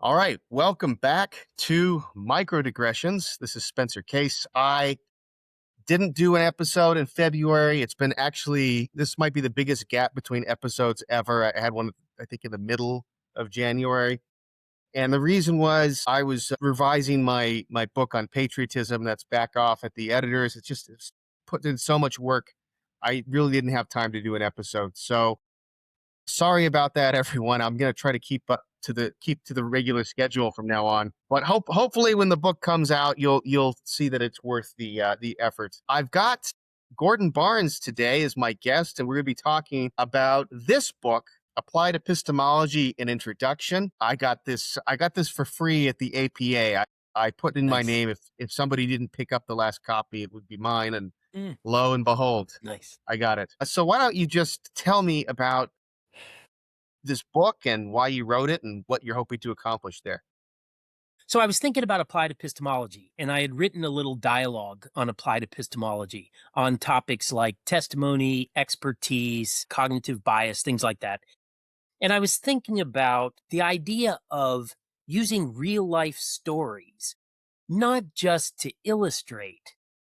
All right, welcome back to Micro-Digressions. This is Spencer Case. I didn't do an episode in February. This might be the biggest gap between episodes ever. I had one, I think, in the middle of January. And the reason was I was revising my book on patriotism that's back off at the editors. It's put in so much work. I really didn't have time to do an episode. So sorry about that, everyone. I'm going to try to keep to the regular schedule from now on. But hopefully, when the book comes out, you'll see that it's worth the effort. I've got Gordon Barnes today as my guest, and we're going to be talking about this book, Applied Epistemology: An Introduction. I got this for free at the APA. I put in my Nice. name. If somebody didn't pick up the last copy, it would be mine. And Mm, lo and behold, nice. I got it. So why don't you just tell me about this book and why you wrote it and what you're hoping to accomplish there? So I was thinking about applied epistemology, and I had written a little dialogue on applied epistemology on topics like testimony, expertise, cognitive bias, things like that. And I was thinking about the idea of using real life stories, not just to illustrate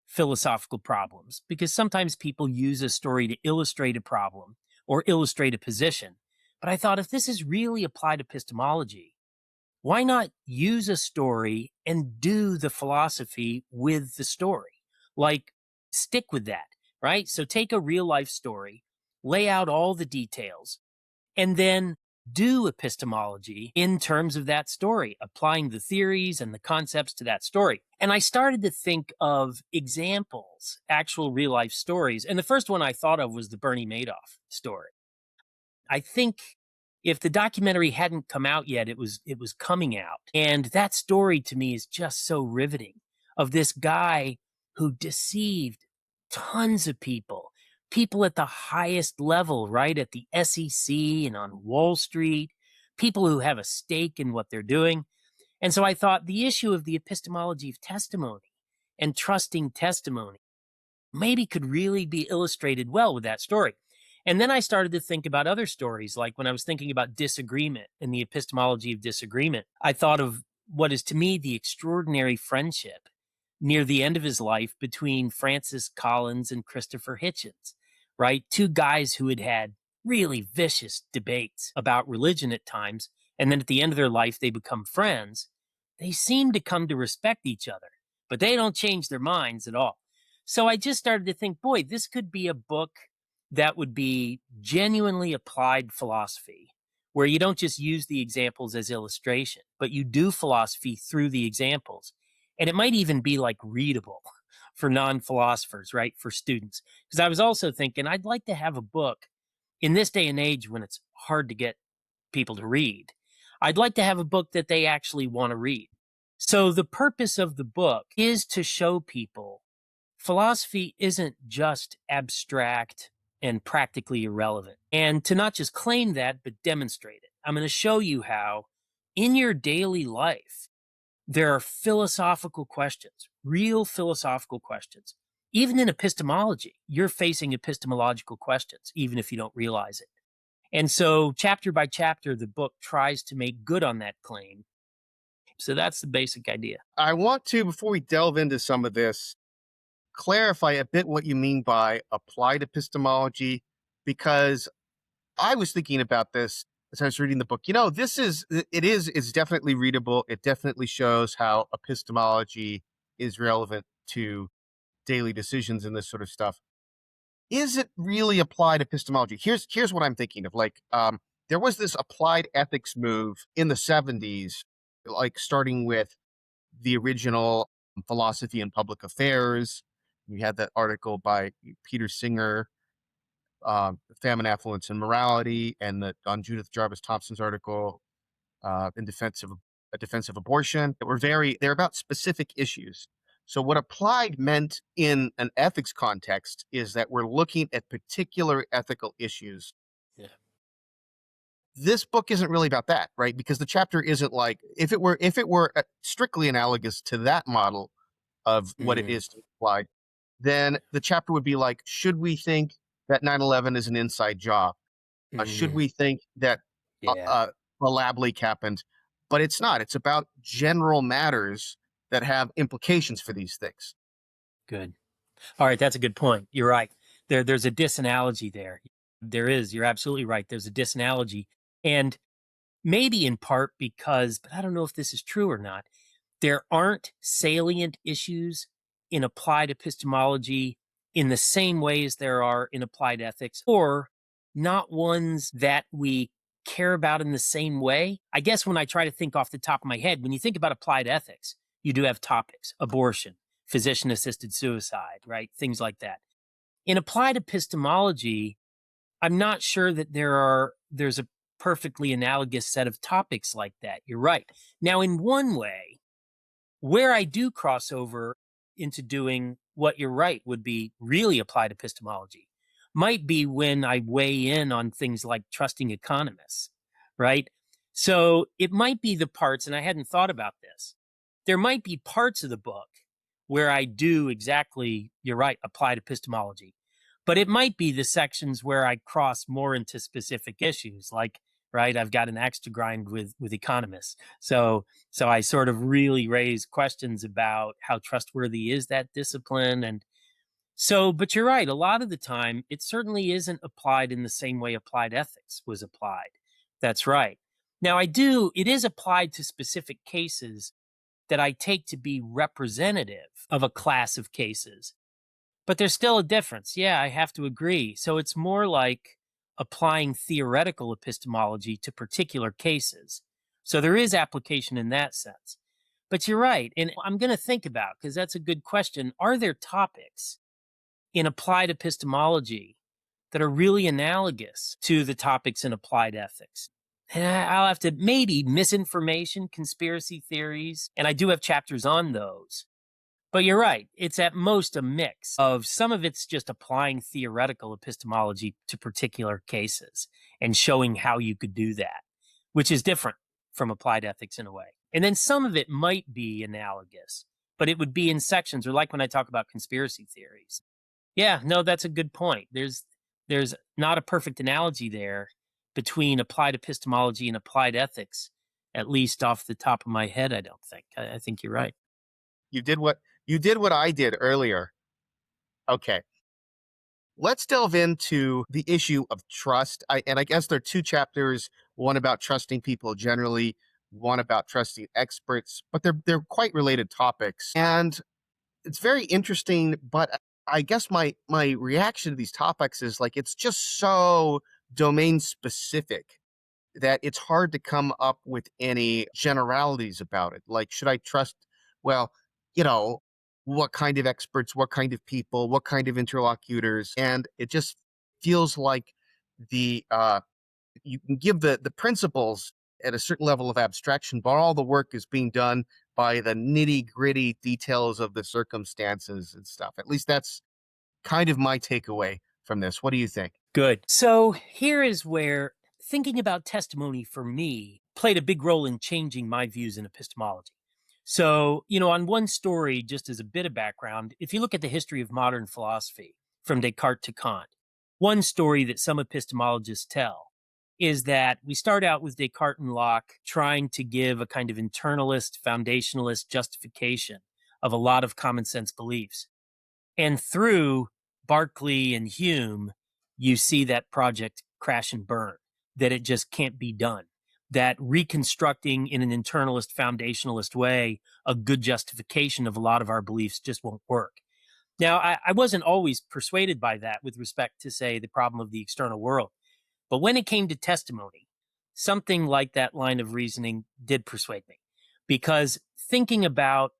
philosophical problems, because sometimes people use a story to illustrate a problem or illustrate a position. But I thought if this is really applied epistemology, why not use a story and do the philosophy with the story? Like, stick with that, right? So take a real life story, lay out all the details, and then do epistemology in terms of that story, applying the theories and the concepts to that story. And I started to think of examples, actual real life stories. And the first one I thought of was the Bernie Madoff story. I think if the documentary hadn't come out yet, it was coming out. And that story to me is just so riveting, of this guy who deceived tons of people at the highest level, right? At the SEC and on Wall Street, people who have a stake in what they're doing. And so I thought the issue of the epistemology of testimony and trusting testimony maybe could really be illustrated well with that story. And then I started to think about other stories, like when I was thinking about disagreement and the epistemology of disagreement, I thought of what is to me the extraordinary friendship near the end of his life between Francis Collins and Christopher Hitchens, right? Two guys who had had really vicious debates about religion at times. And then at the end of their life, they become friends. They seem to come to respect each other, but they don't change their minds at all. So I just started to think, boy, this could be a book that would be genuinely applied philosophy, where you don't just use the examples as illustration, but you do philosophy through the examples. And it might even be like readable for non-philosophers, right? For students. Because I was also thinking I'd like to have a book in this day and age when it's hard to get people to read. I'd like to have a book that they actually want to read. So the purpose of the book is to show people philosophy isn't just abstract and practically irrelevant. And to not just claim that, but demonstrate it. I'm going to show you how in your daily life, there are philosophical questions, real philosophical questions. Even in epistemology, you're facing epistemological questions, even if you don't realize it. And so, chapter by chapter, the book tries to make good on that claim. So that's the basic idea. I want to, before we delve into some of this, clarify a bit what you mean by applied epistemology, because I was thinking about this as I was reading the book. It's definitely readable. It definitely shows how epistemology is relevant to daily decisions and this sort of stuff. Is it really applied epistemology? Here's what I'm thinking of. There was this applied ethics move in the 70s, like starting with the original Philosophy and Public Affairs. We had that article by Peter Singer, Famine, Affluence, and Morality, and on Judith Jarvis Thompson's article in defense of abortion. They're about specific issues. So what applied meant in an ethics context is that we're looking at particular ethical issues. Yeah. This book isn't really about that, right? Because the chapter isn't like, if it were strictly analogous to that model of what it is to apply, then the chapter would be like, should we think that 9/11 is an inside job? Should we think that Yeah. a lab leak happened? but it's not. It's about general matters that have implications for these things. Good. All right, that's a good point. You're right. There's a disanalogy there. There is. You're absolutely right. There's a disanalogy. And maybe in part because, but I don't know if this is true or not, there aren't salient issues in applied epistemology in the same way as there are in applied ethics, or not ones that we care about in the same way. I guess when I try to think off the top of my head, when you think about applied ethics, you do have topics: abortion, physician assisted suicide, right? Things like that. In applied epistemology, I'm not sure that there's a perfectly analogous set of topics like that. You're right. Now, in one way, where I do cross over into doing what you're right would be really applied epistemology, might be when I weigh in on things like trusting economists, right? So it might be the parts, and I hadn't thought about this. There might be parts of the book where I do exactly, you're right, applied epistemology. But it might be the sections where I cross more into specific issues, like, right, I've got an axe to grind with economists. So I sort of really raise questions about how trustworthy is that discipline. And so, but you're right, a lot of the time, it certainly isn't applied in the same way applied ethics was applied. That's right. Now, it is applied to specific cases that I take to be representative of a class of cases. But there's still a difference. Yeah, I have to agree. So it's more like applying theoretical epistemology to particular cases. So there is application in that sense. But you're right. And I'm going to think about, because that's a good question. Are there topics in applied epistemology that are really analogous to the topics in applied ethics? And I'll have to, maybe misinformation, conspiracy theories, and I do have chapters on those. But you're right. It's at most a mix of some of it's just applying theoretical epistemology to particular cases and showing how you could do that, which is different from applied ethics in a way. And then some of it might be analogous, but it would be in sections, or like when I talk about conspiracy theories. Yeah, no, that's a good point. There's not a perfect analogy there between applied epistemology and applied ethics, at least off the top of my head, I don't think. I think you're right. You did what I did earlier. Okay. Let's delve into the issue of trust. And I guess there are two chapters, one about trusting people generally, one about trusting experts, but they're quite related topics. And it's very interesting, but I guess my reaction to these topics is like it's just so domain specific that it's hard to come up with any generalities about it. Like, should I trust, well, you know, what kind of experts, what kind of people, what kind of interlocutors? And it just feels like the you can give the principles at a certain level of abstraction, but all the work is being done by the nitty-gritty details of the circumstances and stuff. At least that's kind of my takeaway from this. What do you think? Good. So here is where thinking about testimony for me played a big role in changing my views in epistemology. So, on one story, just as a bit of background, if you look at the history of modern philosophy from Descartes to Kant, one story that some epistemologists tell is that we start out with Descartes and Locke trying to give a kind of internalist, foundationalist justification of a lot of common sense beliefs. And through Berkeley and Hume, you see that project crash and burn, that it just can't be done, that reconstructing in an internalist, foundationalist way a good justification of a lot of our beliefs just won't work. Now, I wasn't always persuaded by that with respect to, say, the problem of the external world. But when it came to testimony, something like that line of reasoning did persuade me, because thinking about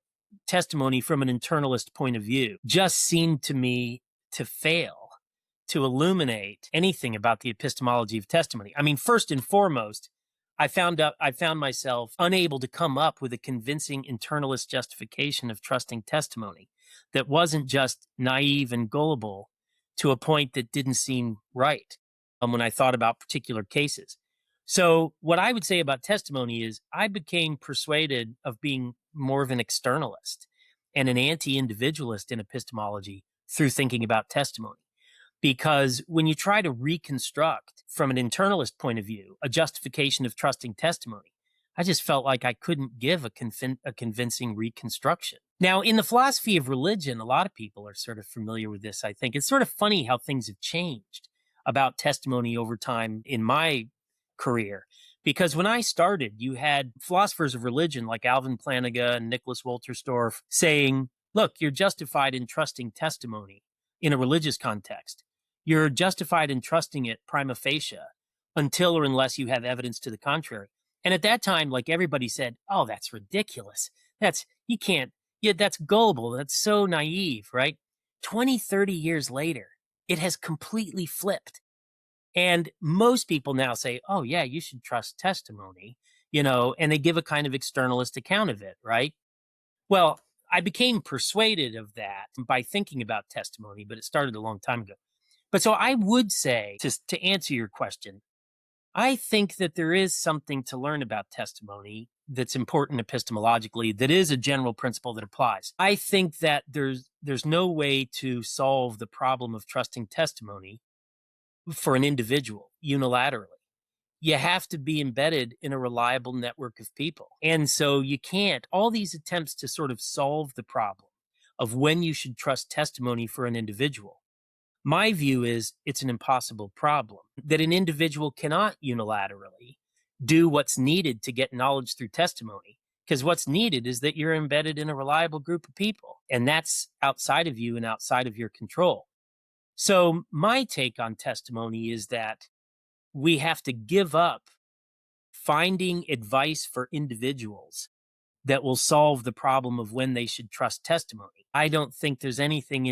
testimony from an internalist point of view just seemed to me to fail to illuminate anything about the epistemology of testimony. I mean, first and foremost, I found myself unable to come up with a convincing internalist justification of trusting testimony that wasn't just naive and gullible to a point that didn't seem right when I thought about particular cases. So what I would say about testimony is I became persuaded of being more of an externalist and an anti-individualist in epistemology through thinking about testimony. Because when you try to reconstruct from an internalist point of view a justification of trusting testimony, I just felt like I couldn't give a convincing reconstruction. Now, in the philosophy of religion, a lot of people are sort of familiar with this, I think. It's sort of funny how things have changed about testimony over time in my career. Because when I started, you had philosophers of religion like Alvin Plantinga and Nicholas Wolterstorff saying, look, you're justified in trusting testimony in a religious context. You're justified in trusting it prima facie until or unless you have evidence to the contrary. And at that time, like everybody said, oh, that's ridiculous. You can't, yeah, that's gullible. That's so naive, right? 20, 30 years later, it has completely flipped. And most people now say, oh, yeah, you should trust testimony, and they give a kind of externalist account of it, right? Well, I became persuaded of that by thinking about testimony, but it started a long time ago. But so I would say, to answer your question, I think that there is something to learn about testimony that's important epistemologically, that is a general principle that applies. I think that there's no way to solve the problem of trusting testimony for an individual unilaterally. You have to be embedded in a reliable network of people. And so you can't, all these attempts to sort of solve the problem of when you should trust testimony for an individual. My view is it's an impossible problem, that an individual cannot unilaterally do what's needed to get knowledge through testimony, because what's needed is that you're embedded in a reliable group of people, and that's outside of you and outside of your control. So my take on testimony is that we have to give up finding advice for individuals that will solve the problem of when they should trust testimony. I don't think there's anything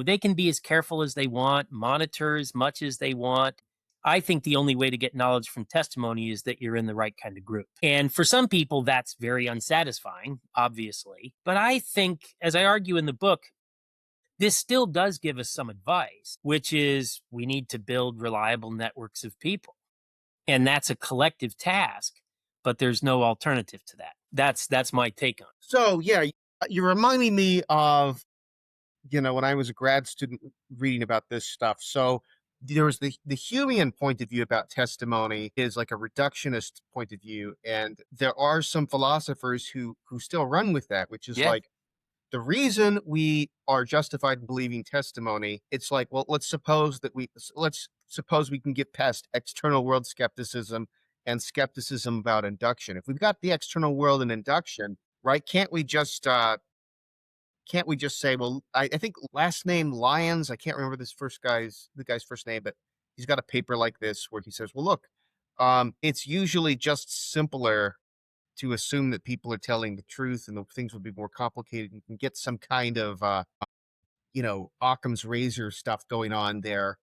they can be as careful as they want, monitor as much as they want. I think the only way to get knowledge from testimony is that you're in the right kind of group. And for some people, that's very unsatisfying, obviously. But I think, as I argue in the book, this still does give us some advice, which is we need to build reliable networks of people. And that's a collective task, but there's no alternative to that. That's my take on it. So, yeah, you're reminding me of, when I was a grad student reading about this stuff. So there was the Humean point of view about testimony is like a reductionist point of view. And there are some philosophers who still run with that, which is Yeah. like, the reason we are justified in believing testimony, it's like, well, let's suppose we can get past external world skepticism and skepticism about induction. If we've got the external world and induction, right, can't we just say, well, I think last name Lyons, I can't remember the guy's first name, but he's got a paper like this where he says, well, look, it's usually just simpler to assume that people are telling the truth, and the things would be more complicated. You can get some kind of, Occam's razor stuff going on there.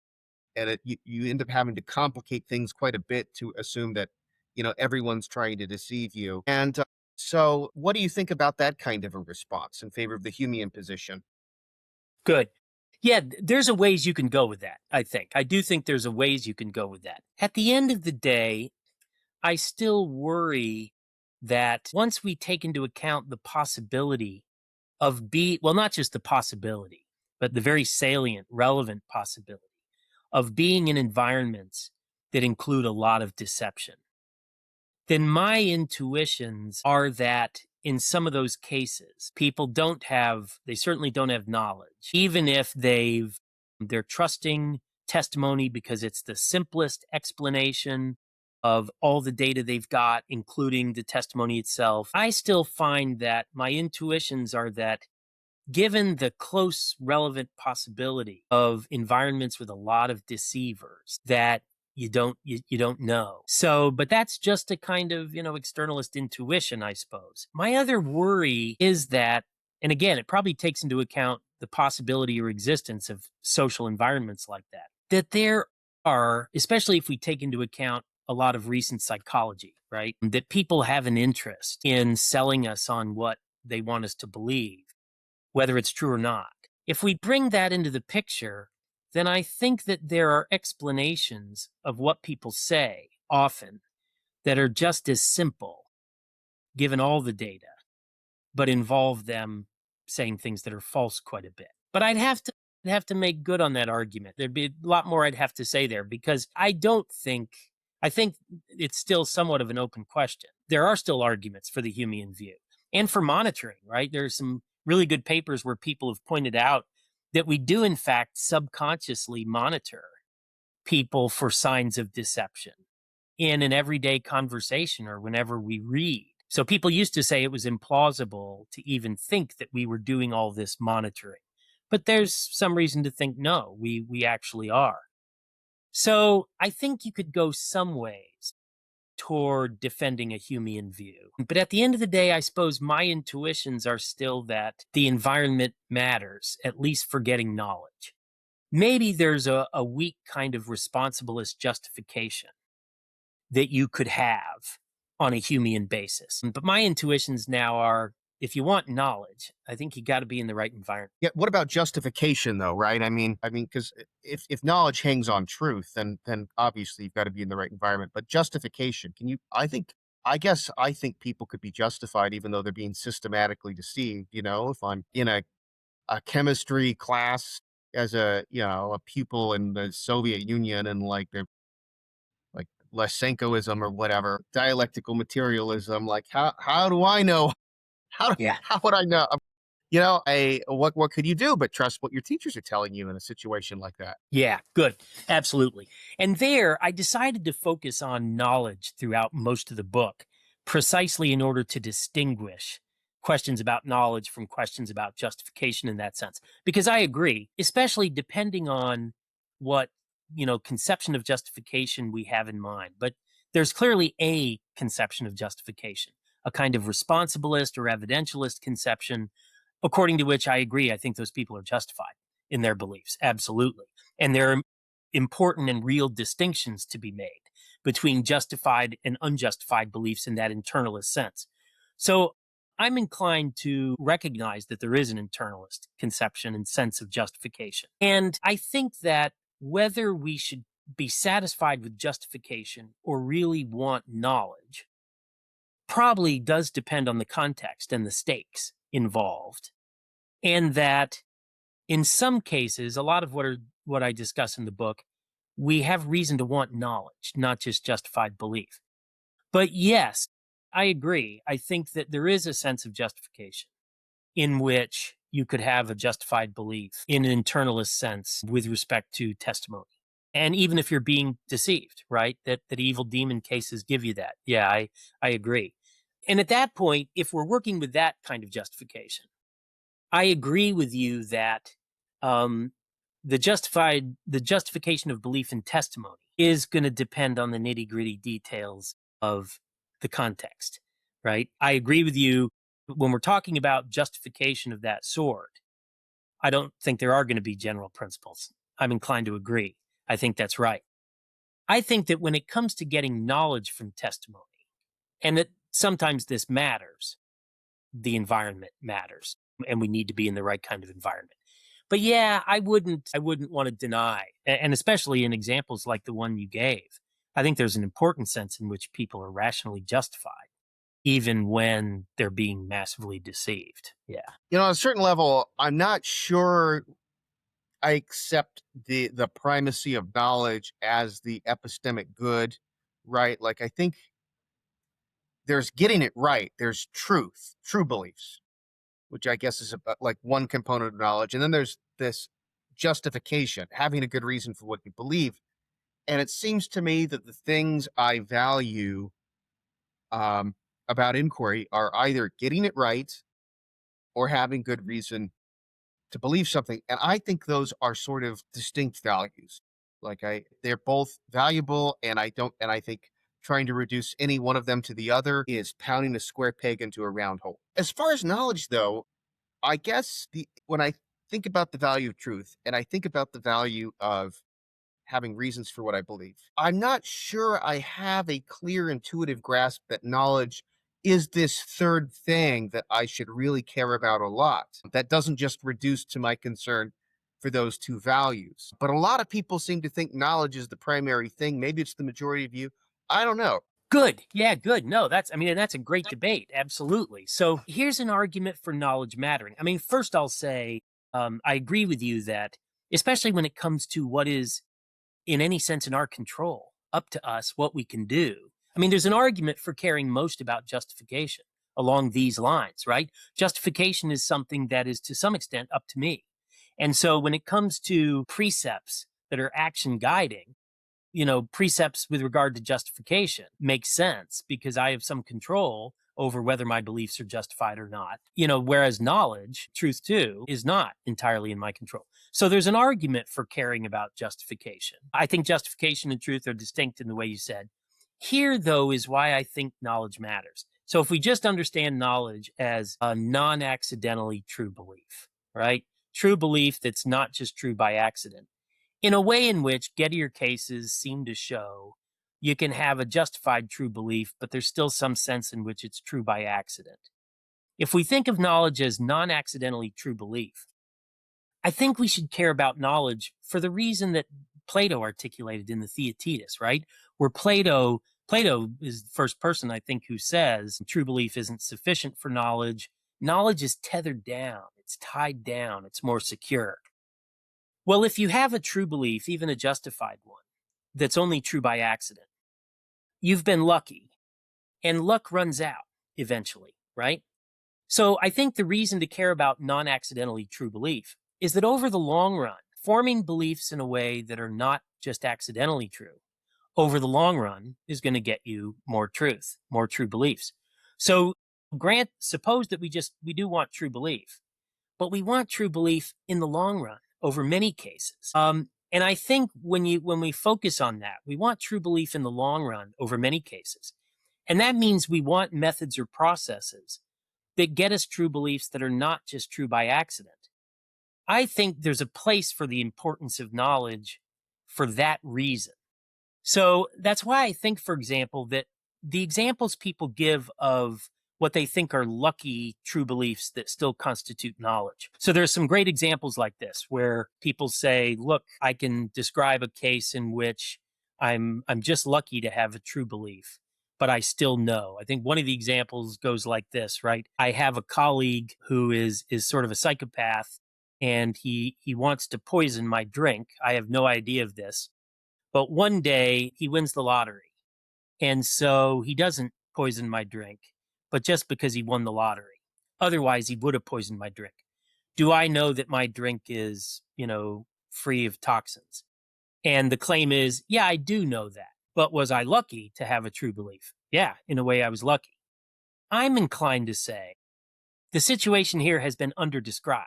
And you end up having to complicate things quite a bit to assume that, everyone's trying to deceive you. And so what do you think about that kind of a response in favor of the Humean position? Good. Yeah, there's a ways you can go with that, I think. I do think there's a ways you can go with that. At the end of the day, I still worry that once we take into account the possibility of not just the possibility, but the very salient, relevant possibility of being in environments that include a lot of deception, then my intuitions are that in some of those cases, people they certainly don't have knowledge, even if they're trusting testimony because it's the simplest explanation of all the data they've got, including the testimony itself. I still find that my intuitions are that given the close relevant possibility of environments with a lot of deceivers, that you don't know. So, but that's just a kind of, externalist intuition, I suppose. My other worry is that, and again, it probably takes into account the possibility or existence of social environments like that there are, especially if we take into account a lot of recent psychology, right? That people have an interest in selling us on what they want us to believe, whether it's true or not. If we bring that into the picture, then I think that there are explanations of what people say often that are just as simple, given all the data, but involve them saying things that are false quite a bit. But I'd have to make good on that argument. There'd be a lot more I'd have to say there, because I don't think I think it's still somewhat of an open question. There are still arguments for the Humean view and for monitoring, right? There's some really good papers where people have pointed out that we do, in fact, subconsciously monitor people for signs of deception in an everyday conversation or whenever we read. So people used to say it was implausible to even think that we were doing all this monitoring. But there's some reason to think no, we actually are. So I think you could go some ways toward defending a Humean view. But at the end of the day, I suppose my intuitions are still that the environment matters, at least for getting knowledge. Maybe there's a weak kind of responsibilist justification that you could have on a Humean basis. But my intuitions now are, if you want knowledge, I think you got to be in the right environment. Yeah. What about justification, though? Right? Because if knowledge hangs on truth, then obviously you've got to be in the right environment. But justification, can you? I think people could be justified even though they're being systematically deceived. If I'm in a chemistry class as a pupil in the Soviet Union and like they're like Lysenkoism or whatever, dialectical materialism, like how do I know? Yeah. How would I know? What could you do but trust what your teachers are telling you in a situation like that? Yeah, good. Absolutely. And there, I decided to focus on knowledge throughout most of the book, precisely in order to distinguish questions about knowledge from questions about justification in that sense. Because I agree, especially depending on what, conception of justification we have in mind. But there's clearly a conception of justification, a kind of responsibilist or evidentialist conception, according to which I agree, I think those people are justified in their beliefs. Absolutely. And there are important and real distinctions to be made between justified and unjustified beliefs in that internalist sense. So I'm inclined to recognize that there is an internalist conception and sense of justification. And I think that whether we should be satisfied with justification or really want knowledge probably does depend on the context and the stakes involved. And that in some cases, a lot of what I discuss in the book, we have reason to want knowledge, not just justified belief. But yes, I agree. I think that there is a sense of justification in which you could have a justified belief in an internalist sense with respect to testimony. And even if you're being deceived, right? That evil demon cases give you that. Yeah, I agree. And at that point, if we're working with that kind of justification, I agree with you that the justification of belief in testimony is going to depend on the nitty gritty details of the context, right? I agree with you when we're talking about justification of that sort. I don't think there are going to be general principles. I'm inclined to agree. I think that's right. I think that when it comes to getting knowledge from testimony, and that sometimes this matters, the environment matters, and we need to be in the right kind of environment. But yeah, I wouldn't want to deny, and especially in examples like the one you gave, I think there's an important sense in which people are rationally justified, even when they're being massively deceived. Yeah. On a certain level, I'm not sure I accept the primacy of knowledge as the epistemic good, right? Like I think there's getting it right. There's true beliefs, which I guess is like one component of knowledge. And then there's this justification, having a good reason for what you believe. And it seems to me that the things I value about inquiry are either getting it right or having good reason to believe something. And I think those are sort of distinct values. They're both valuable, and I think trying to reduce any one of them to the other is pounding a square peg into a round hole. As far as knowledge, though, I guess when I think about the value of truth and I think about the value of having reasons for what I believe, I'm not sure I have a clear intuitive grasp that knowledge is this third thing that I should really care about a lot. That doesn't just reduce to my concern for those two values. But a lot of people seem to think knowledge is the primary thing. Maybe it's the majority of you. I don't know. Good. Yeah, good. No, and that's a great debate. Absolutely. So here's an argument for knowledge mattering. I mean, first I'll say, I agree with you that, especially when it comes to what is in any sense in our control, up to us what we can do. I mean, there's an argument for caring most about justification along these lines, right? Justification is something that is to some extent up to me. And so when it comes to precepts that are action guiding, precepts with regard to justification make sense because I have some control over whether my beliefs are justified or not. Whereas knowledge, truth too, is not entirely in my control. So there's an argument for caring about justification. I think justification and truth are distinct in the way you said. Here, though, is why I think knowledge matters. So if we just understand knowledge as a non-accidentally true belief, right? True belief that's not just true by accident, in a way in which Gettier cases seem to show you can have a justified true belief, but there's still some sense in which it's true by accident. If we think of knowledge as non-accidentally true belief, I think we should care about knowledge for the reason that Plato articulated in the Theaetetus, right? Where Plato is the first person, I think, who says true belief isn't sufficient for knowledge. Knowledge is tethered down. It's tied down. It's more secure. Well, if you have a true belief, even a justified one, that's only true by accident, you've been lucky, and luck runs out eventually, right? So I think the reason to care about non-accidentally true belief is that over the long run, forming beliefs in a way that are not just accidentally true, over the long run is going to get you more truth, more true beliefs. So suppose that we do want true belief, but we want true belief in the long run over many cases. And I think when we focus on that, we want true belief in the long run over many cases. And that means we want methods or processes that get us true beliefs that are not just true by accident. I think there's a place for the importance of knowledge for that reason. So that's why I think, for example, that the examples people give of what they think are lucky true beliefs that still constitute knowledge. So there's some great examples like this where people say, look, I can describe a case in which I'm just lucky to have a true belief, but I still know. I think one of the examples goes like this, right? I have a colleague who is sort of a psychopath, and he wants to poison my drink. I have no idea of this, but one day he wins the lottery. And so he doesn't poison my drink, but just because he won the lottery. Otherwise, he would have poisoned my drink. Do I know that my drink is, free of toxins? And the claim is, yeah, I do know that. But was I lucky to have a true belief? Yeah, in a way I was lucky. I'm inclined to say the situation here has been underdescribed.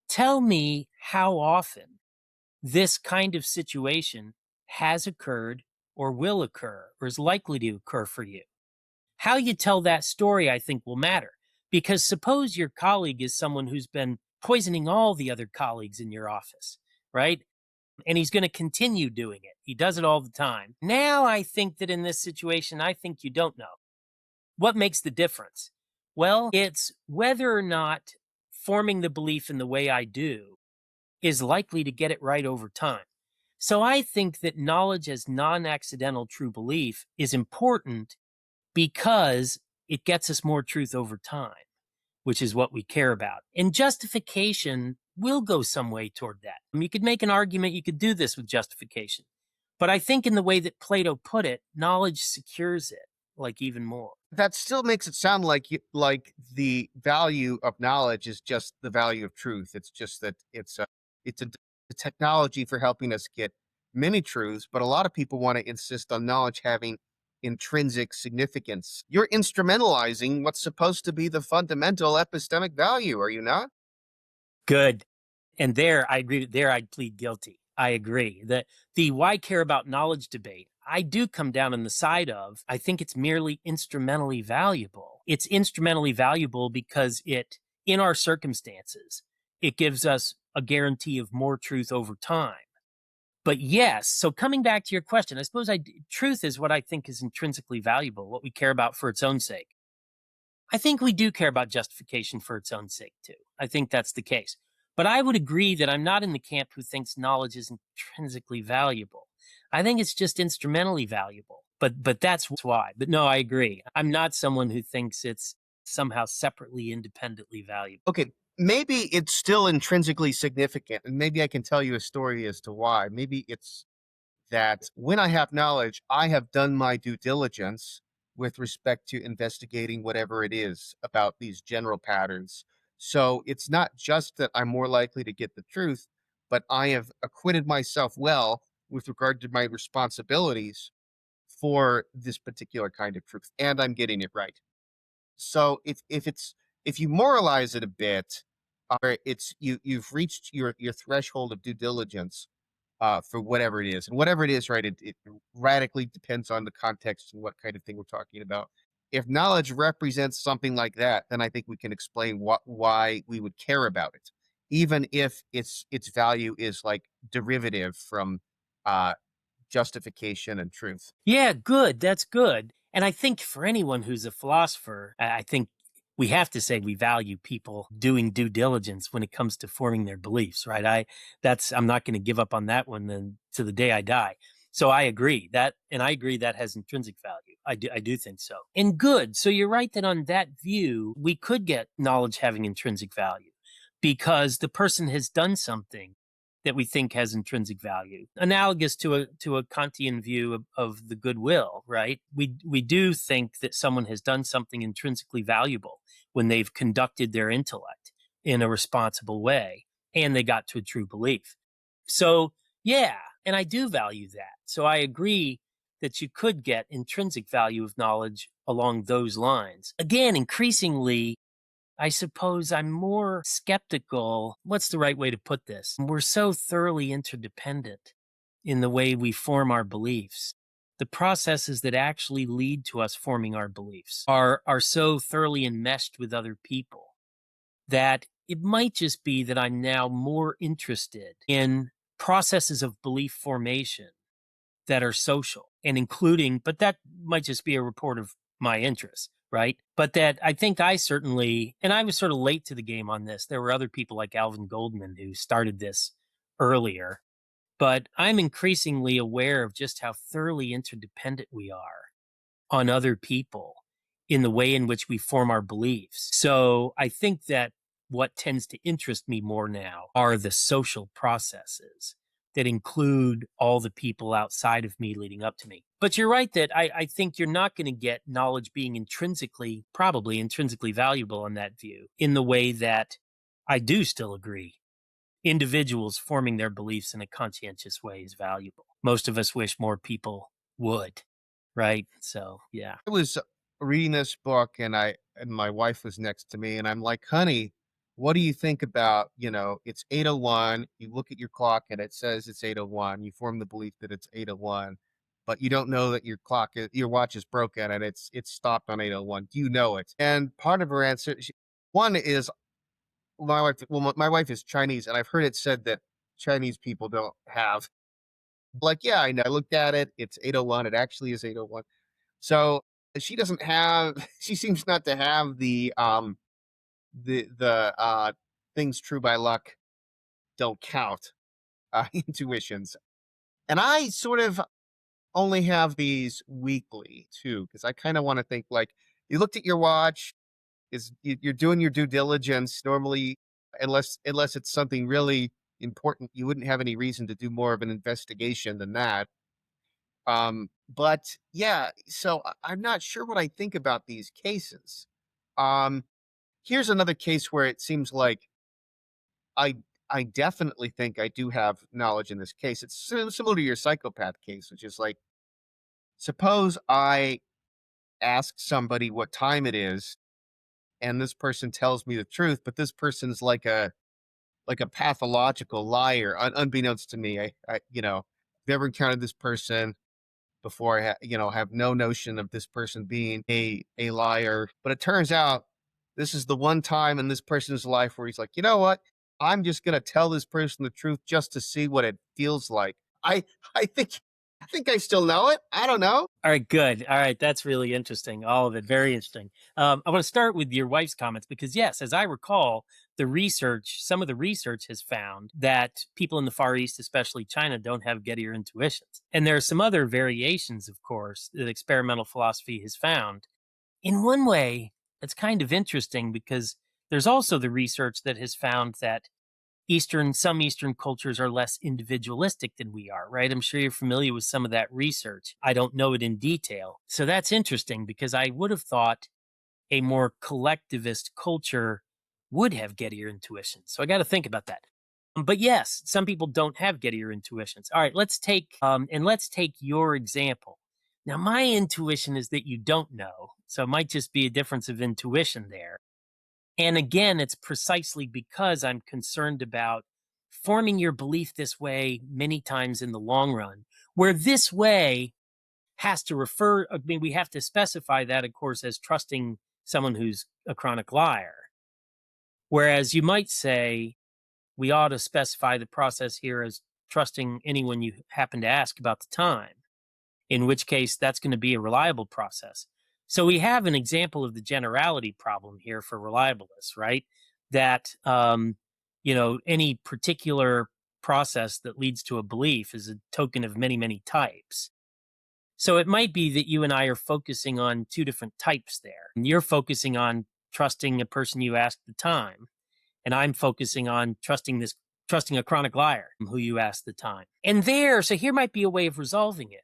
Tell me how often this kind of situation has occurred or will occur or is likely to occur for you. How you tell that story, I think, will matter. Because suppose your colleague is someone who's been poisoning all the other colleagues in your office, right? And he's going to continue doing it. He does it all the time. Now, I think that in this situation, I think you don't know. What makes the difference? Well, it's whether or not forming the belief in the way I do is likely to get it right over time. So I think that knowledge as non-accidental true belief is important because it gets us more truth over time, which is what we care about. And justification will go some way toward that. You could make an argument, you could do this with justification. But I think in the way that Plato put it, knowledge secures it, like even more. That still makes it sound like the value of knowledge is just the value of truth. It's just that it's a technology for helping us get many truths, but a lot of people want to insist on knowledge having intrinsic significance. You're instrumentalizing what's supposed to be the fundamental epistemic value, are you not? Good. And there, I agree. There, I'd plead guilty. I agree that the why care about knowledge debate, I do come down on the side of, I think it's merely instrumentally valuable. It's instrumentally valuable because in our circumstances, it gives us a guarantee of more truth over time. But yes, so coming back to your question, I suppose truth is what I think is intrinsically valuable, what we care about for its own sake. I think we do care about justification for its own sake, too. I think that's the case. But I would agree that I'm not in the camp who thinks knowledge is intrinsically valuable. I think it's just instrumentally valuable. But that's why. But no, I agree. I'm not someone who thinks it's somehow separately, independently valuable. Okay, maybe it's still intrinsically significant, and maybe I can tell you a story as to why. Maybe it's that when I have knowledge, I have done my due diligence with respect to investigating whatever it is about these general patterns. So it's not just that I'm more likely to get the truth, but I have acquitted myself well with regard to my responsibilities for this particular kind of truth, and I'm getting it right. So if you moralize it a bit, it's you've reached your threshold of due diligence for whatever it is. And whatever it is, right, it radically depends on the context and what kind of thing we're talking about. If knowledge represents something like that, then I think we can explain why we would care about it, even if its value is like derivative from uh, justification and truth. Yeah, good. That's good. And I think for anyone who's a philosopher, I think we have to say we value people doing due diligence when it comes to forming their beliefs, right? I'm not going to give up on that one then to the day I die. So I agree that, and I agree that has intrinsic value. I do think so. And good. So you're right that on that view, we could get knowledge having intrinsic value because the person has done something that we think has intrinsic value, analogous to a Kantian view of the goodwill. Right? We do think that someone has done something intrinsically valuable when they've conducted their intellect in a responsible way, and they got to a true belief. So yeah, and I do value that. So I agree that you could get intrinsic value of knowledge along those lines. Again, increasingly, I suppose I'm more skeptical. What's the right way to put this? We're so thoroughly interdependent in the way we form our beliefs. The processes that actually lead to us forming our beliefs are so thoroughly enmeshed with other people that it might just be that I'm now more interested in processes of belief formation that are social and including, but that might just be a report of my interests, right? But that I think I certainly, and I was sort of late to the game on this. There were other people like Alvin Goldman who started this earlier, but I'm increasingly aware of just how thoroughly interdependent we are on other people in the way in which we form our beliefs. So I think that what tends to interest me more now are the social processes that include all the people outside of me leading up to me. But you're right that I think you're not going to get knowledge being intrinsically, probably intrinsically valuable on that view in the way that I do still agree. Individuals forming their beliefs in a conscientious way is valuable. Most of us wish more people would, right? So, yeah. I was reading this book and my wife was next to me and I'm like, "Honey, what do you think about, it's 8:01, you look at your clock and it says it's 8:01, you form the belief that it's 8:01, but you don't know that your watch is broken and it's stopped on 8:01. Do you know it?" And part of her answer, one is my wife is Chinese and I've heard it said that Chinese people don't have like, yeah, I know. I looked at it. It's 8:01. It actually is 8:01. So she doesn't have she seems not to have the things true by luck don't count intuitions. And I sort of only have these weekly too, because I kind of want to think like you looked at your watch, you're doing your due diligence. Normally, unless it's something really important, you wouldn't have any reason to do more of an investigation than that. But yeah, so I'm not sure what I think about these cases. Um, Here's another case where it seems like I I definitely think I do have knowledge in this case. It's similar to your psychopath case, which is like, suppose I ask somebody what time it is, and this person tells me the truth, but this person's like a pathological liar, unbeknownst to me. I've never encountered this person before. Have no notion of this person being a liar. But it turns out this is the one time in this person's life where he's like, you know what? I'm just gonna tell this person the truth just to see what it feels like. I I think I think I still know it. I don't know. All right, good. All right, that's really interesting. All of it, very interesting. I want to start with your wife's comments because, yes, as I recall, some of the research has found that people in the Far East, especially China, don't have Gettier intuitions. And there are some other variations, of course, that experimental philosophy has found. In one way, it's kind of interesting because there's also the research that has found that some Eastern cultures are less individualistic than we are, right? I'm sure you're familiar with some of that research. I don't know it in detail. So that's interesting because I would have thought a more collectivist culture would have Gettier intuitions. So I got to think about that. But yes, some people don't have Gettier intuitions. All right, let's take your example. Now, my intuition is that you don't know, so it might just be a difference of intuition there. And again, it's precisely because I'm concerned about forming your belief this way many times in the long run, where this way has to refer, I mean, we have to specify that, of course, as trusting someone who's a chronic liar. Whereas you might say, we ought to specify the process here as trusting anyone you happen to ask about the time, in which case that's going to be a reliable process. So we have an example of the generality problem here for reliableness, right? That, any particular process that leads to a belief is a token of many, many types. So it might be that you and I are focusing on two different types there. And you're focusing on trusting a person you asked the time, and I'm focusing on trusting a chronic liar who you asked the time. And so here might be a way of resolving it.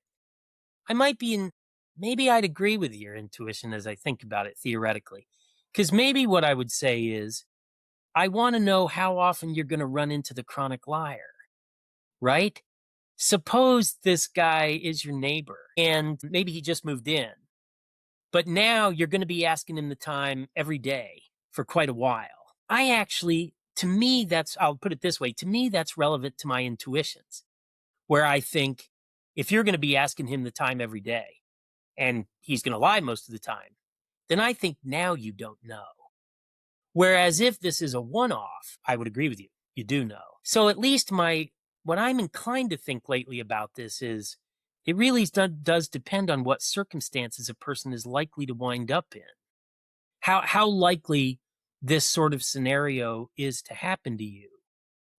Maybe I'd agree with your intuition as I think about it theoretically. Because maybe what I would say is, I want to know how often you're going to run into the chronic liar, right? Suppose this guy is your neighbor and maybe he just moved in, but now you're going to be asking him the time every day for quite a while. I'll put it this way, to me, that's relevant to my intuitions, where I think if you're going to be asking him the time every day and he's going to lie most of the time, then I think now you don't know. Whereas if this is a one-off, I would agree with you. You do know. So at least what I'm inclined to think lately about this is it really does depend on what circumstances a person is likely to wind up in. How likely this sort of scenario is to happen to you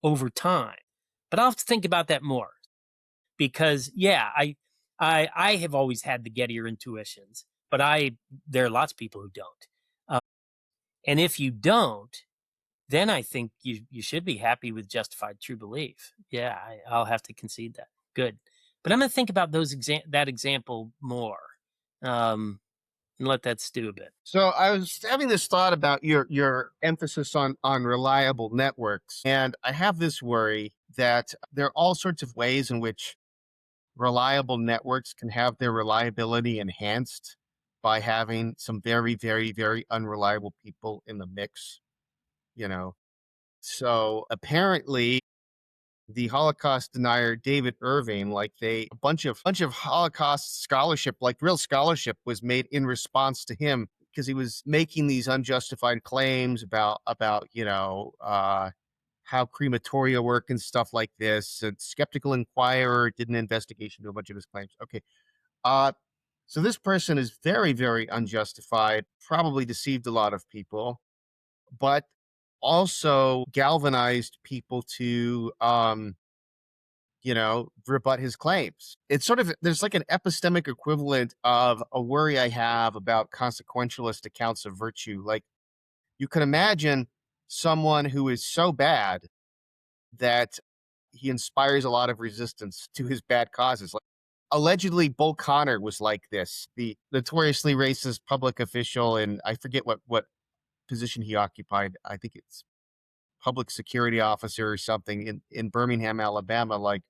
over time. But I'll have to think about that more because, yeah, I have always had the Gettier intuitions, but there are lots of people who don't. And if you don't, then I think you should be happy with justified true belief. Yeah, I'll have to concede that. Good. But I'm going to think about that example more and let that stew a bit. So I was having this thought about your emphasis on reliable networks, and I have this worry that there are all sorts of ways in which reliable networks can have their reliability enhanced by having some very, very, very unreliable people in the mix, you know. So apparently the Holocaust denier David Irving, a bunch of Holocaust scholarship, like real scholarship, was made in response to him because he was making these unjustified claims about how crematoria work and stuff like this. And Skeptical Inquirer did an investigation to a bunch of his claims. Okay, uh, so this person is very, very unjustified, probably deceived a lot of people, but also galvanized people to rebut his claims. It's sort of, there's like an epistemic equivalent of a worry I have about consequentialist accounts of virtue. Like, you can imagine someone who is so bad that he inspires a lot of resistance to his bad causes. Like, allegedly, Bull Connor was like this, the notoriously racist public official, and I forget what position he occupied. I think it's public security officer or something in Birmingham, Alabama. Like,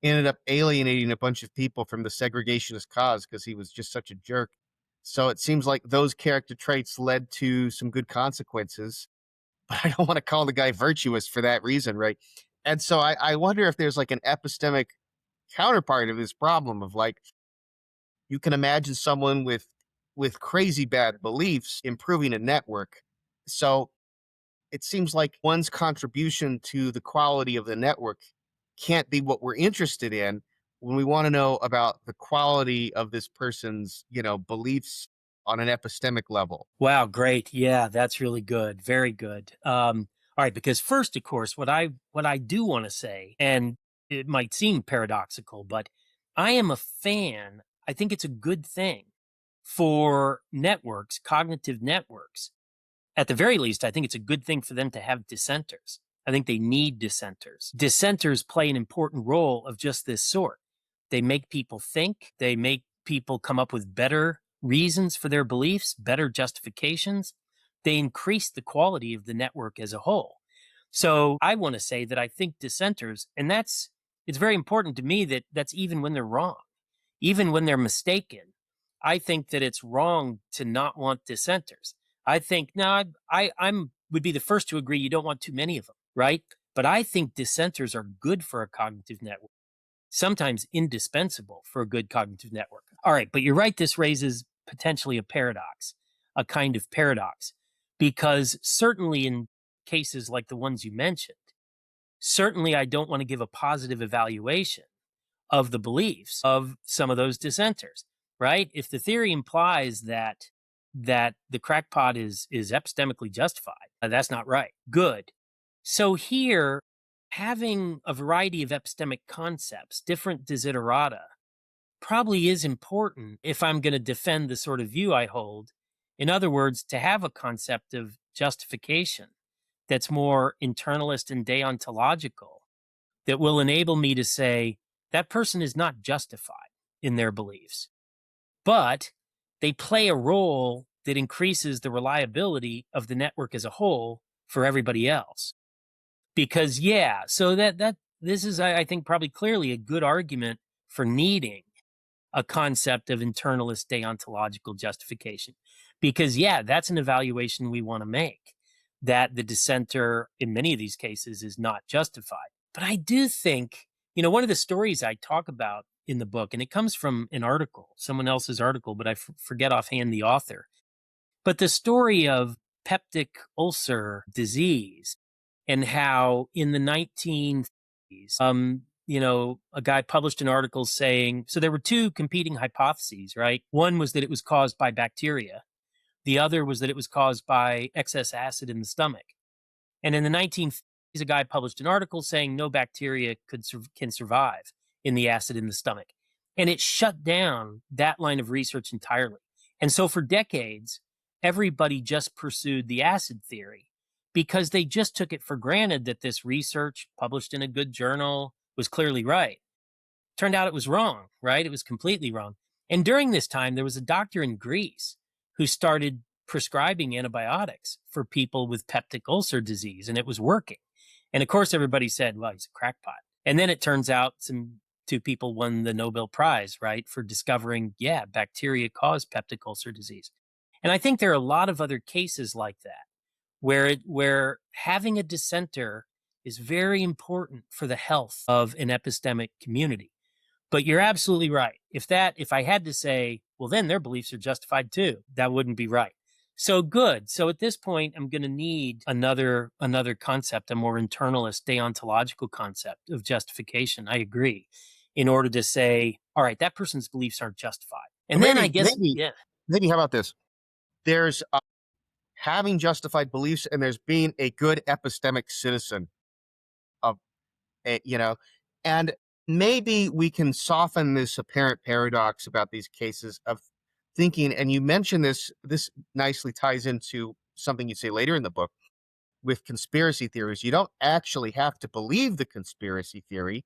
ended up alienating a bunch of people from the segregationist cause because he was just such a jerk. So it seems like those character traits led to some good consequences, but I don't want to call the guy virtuous for that reason, right? And so I wonder if there's like an epistemic counterpart of this problem of, like, you can imagine someone with crazy bad beliefs improving a network. So it seems like one's contribution to the quality of the network can't be what we're interested in when we want to know about the quality of this person's, beliefs on an epistemic level. Wow, great. Yeah, that's really good. Very good. All right, because first, of course, what I do want to say, and it might seem paradoxical, but I am a fan. I think it's a good thing for networks, cognitive networks. At the very least, I think it's a good thing for them to have dissenters. I think they need dissenters. Dissenters play an important role of just this sort. They make people think, they make people come up with better reasons for their beliefs, better justifications. They increase the quality of the network as a whole. So I want to say that I think dissenters, and it's very important to me that that's even when they're wrong, even when they're mistaken. I think that it's wrong to not want dissenters. I think now I'm would be the first to agree you don't want too many of them, right? But I think dissenters are good for a cognitive network, sometimes indispensable for a good cognitive network. All right, but you're right, this raises potentially a paradox, a kind of paradox, because certainly in cases like the ones you mentioned, certainly I don't want to give a positive evaluation of the beliefs of some of those dissenters, right? If the theory implies that the crackpot is epistemically justified, that's not right. Good. So here, having a variety of epistemic concepts, different desiderata, probably is important if I'm going to defend the sort of view I hold. In other words, to have a concept of justification that's more internalist and deontological, that will enable me to say that person is not justified in their beliefs, but they play a role that increases the reliability of the network as a whole for everybody else. Because yeah, so that this is, I think, probably clearly a good argument for needing a concept of internalist deontological justification. Because yeah, that's an evaluation we want to make, that the dissenter in many of these cases is not justified. But I do think, one of the stories I talk about in the book, and it comes from an article, someone else's article, but I forget offhand the author. But the story of peptic ulcer disease and how in the 1950s, a guy published an article saying, so there were two competing hypotheses, right? One was that it was caused by bacteria. The other was that it was caused by excess acid in the stomach. And in the 1950s, a guy published an article saying no bacteria can survive in the acid in the stomach. And it shut down that line of research entirely. And so for decades, everybody just pursued the acid theory because they just took it for granted that this research published in a good journal was clearly right. Turned out it was wrong, right? It was completely wrong. And during this time, there was a doctor in Greece who started prescribing antibiotics for people with peptic ulcer disease, and it was working. And of course, everybody said, well, he's a crackpot. And then it turns out two people won the Nobel Prize, right, for discovering, bacteria cause peptic ulcer disease. And I think there are a lot of other cases like that, where having a dissenter is very important for the health of an epistemic community. But you're absolutely right. If I had to say, well, then their beliefs are justified too, that wouldn't be right. So good. So at this point, I'm going to need another concept, a more internalist, deontological concept of justification. I agree. In order to say, all right, that person's beliefs aren't justified. And Well, then I guess, maybe how about this? There's having justified beliefs, and there's being a good epistemic citizen of, and maybe we can soften this apparent paradox about these cases of thinking. And you mentioned this nicely ties into something you say later in the book with conspiracy theories. You don't actually have to believe the conspiracy theory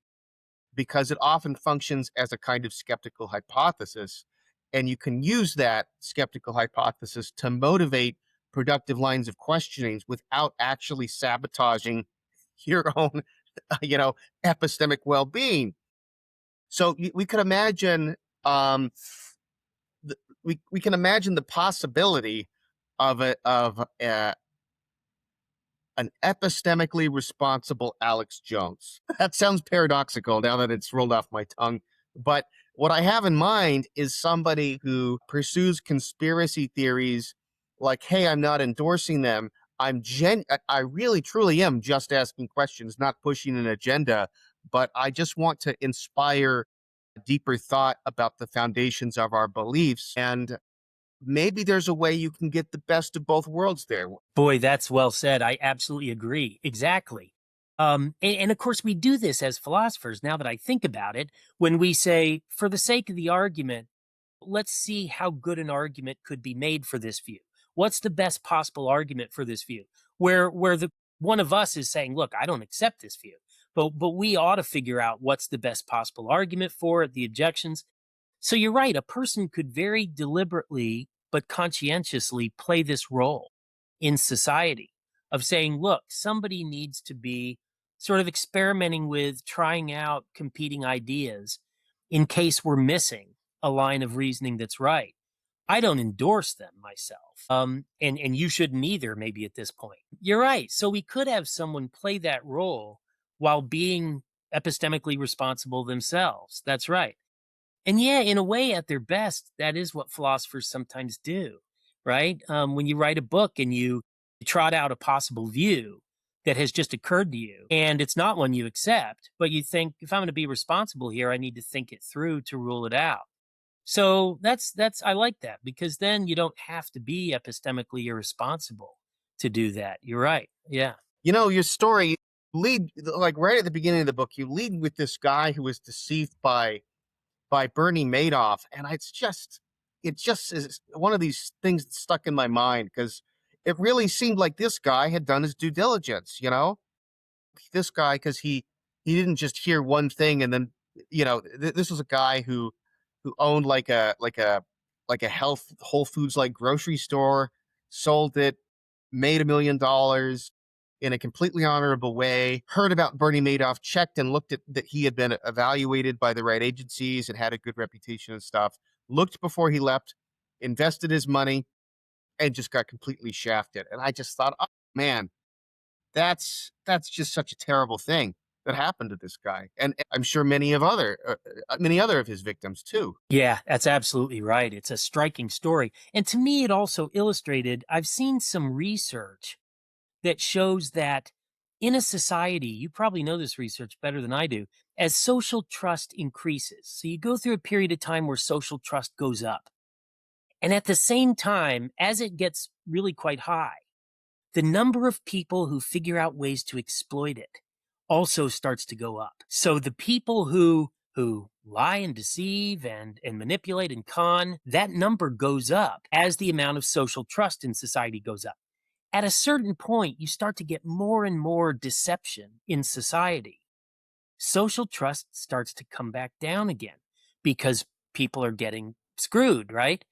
because it often functions as a kind of skeptical hypothesis. And you can use that skeptical hypothesis to motivate productive lines of questioning without actually sabotaging your own, epistemic well-being. So we could imagine, we can imagine the possibility of an epistemically responsible Alex Jones. That sounds paradoxical now that it's rolled off my tongue. But what I have in mind is somebody who pursues conspiracy theories like, hey, I'm not endorsing them. I really, truly am just asking questions, not pushing an agenda, but I just want to inspire deeper thought about the foundations of our beliefs. And maybe there's a way you can get the best of both worlds there. Boy, that's well said. I absolutely agree. Exactly. And of course, we do this as philosophers, now that I think about it, when we say, for the sake of the argument, let's see how good an argument could be made for this view. What's the best possible argument for this view? Where the one of us is saying, look, I don't accept this view. But we ought to figure out what's the best possible argument for it, the objections. So you're right, a person could very deliberately but conscientiously play this role in society of saying, look, somebody needs to be sort of experimenting with trying out competing ideas in case we're missing a line of reasoning that's right. I don't endorse them myself. And you shouldn't either, maybe at this point. You're right. So we could have someone play that role while being epistemically responsible themselves. That's right. And yeah, in a way, at their best, that is what philosophers sometimes do, right? When you write a book and you trot out a possible view that has just occurred to you, and it's not one you accept, but you think, if I'm going to be responsible here, I need to think it through to rule it out. So that's I like that because then you don't have to be epistemically irresponsible to do that. You're right. Yeah. Your story lead like right at the beginning of the book, you lead with this guy who was deceived by Bernie Madoff, and it just is one of these things that stuck in my mind because it really seemed like this guy had done his due diligence. This guy because he didn't just hear one thing and then this was a guy who owned like a health Whole Foods like grocery store, sold it, made $1 million in a completely honorable way, heard about Bernie Madoff, checked and looked at that he had been evaluated by the right agencies and had a good reputation and stuff, looked before he left, invested his money, and just got completely shafted. And I just thought, oh man, that's just such a terrible thing that happened to this guy. And I'm sure many other of his victims too. Yeah, that's absolutely right. It's a striking story. And to me, it also illustrated I've seen some research that shows that in a society, you probably know this research better than I do, as social trust increases. So you go through a period of time where social trust goes up. And at the same time, as it gets really quite high, the number of people who figure out ways to exploit it also starts to go up. So the people who lie and deceive and manipulate and con, that number goes up as the amount of social trust in society goes up. At a certain point, you start to get more and more deception in society. Social trust starts to come back down again because people are getting screwed, right?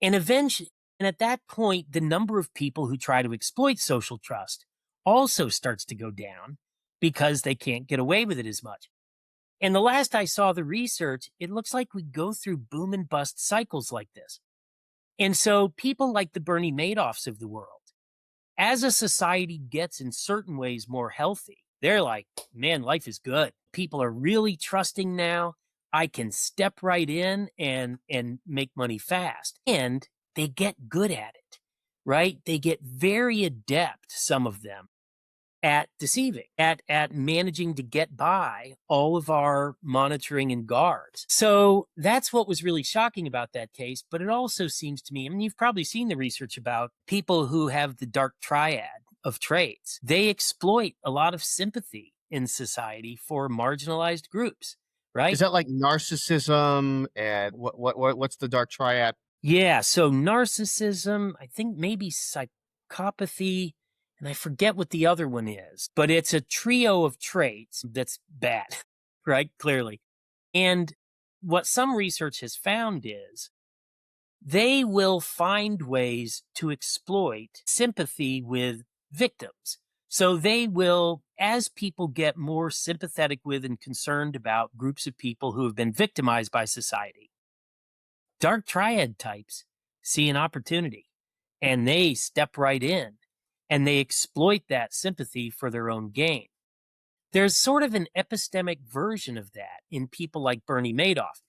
And eventually, and at that point, the number of people who try to exploit social trust also starts to go down because they can't get away with it as much. And the last I saw the research, it looks like we go through boom and bust cycles like this. And so people like the Bernie Madoffs of the world, as a society gets in certain ways more healthy, they're like, man, life is good. People are really trusting now. I can step right in and make money fast. And they get good at it, right? They get very adept, some of them, at deceiving, at managing to get by all of our monitoring and guards. So that's what was really shocking about that case. But it also seems to me, I mean, you've probably seen the research about people who have the dark triad of traits. They exploit a lot of sympathy in society for marginalized groups, right? Is that like narcissism and what's the dark triad? Yeah, so narcissism, I think maybe psychopathy, and I forget what the other one is, but it's a trio of traits that's bad, right? Clearly. And what some research has found is they will find ways to exploit sympathy with victims. So they will, as people get more sympathetic with and concerned about groups of people who have been victimized by society, dark triad types see an opportunity and they step right in and they exploit that sympathy for their own gain. There's sort of an epistemic version of that in people like Bernie Madoff.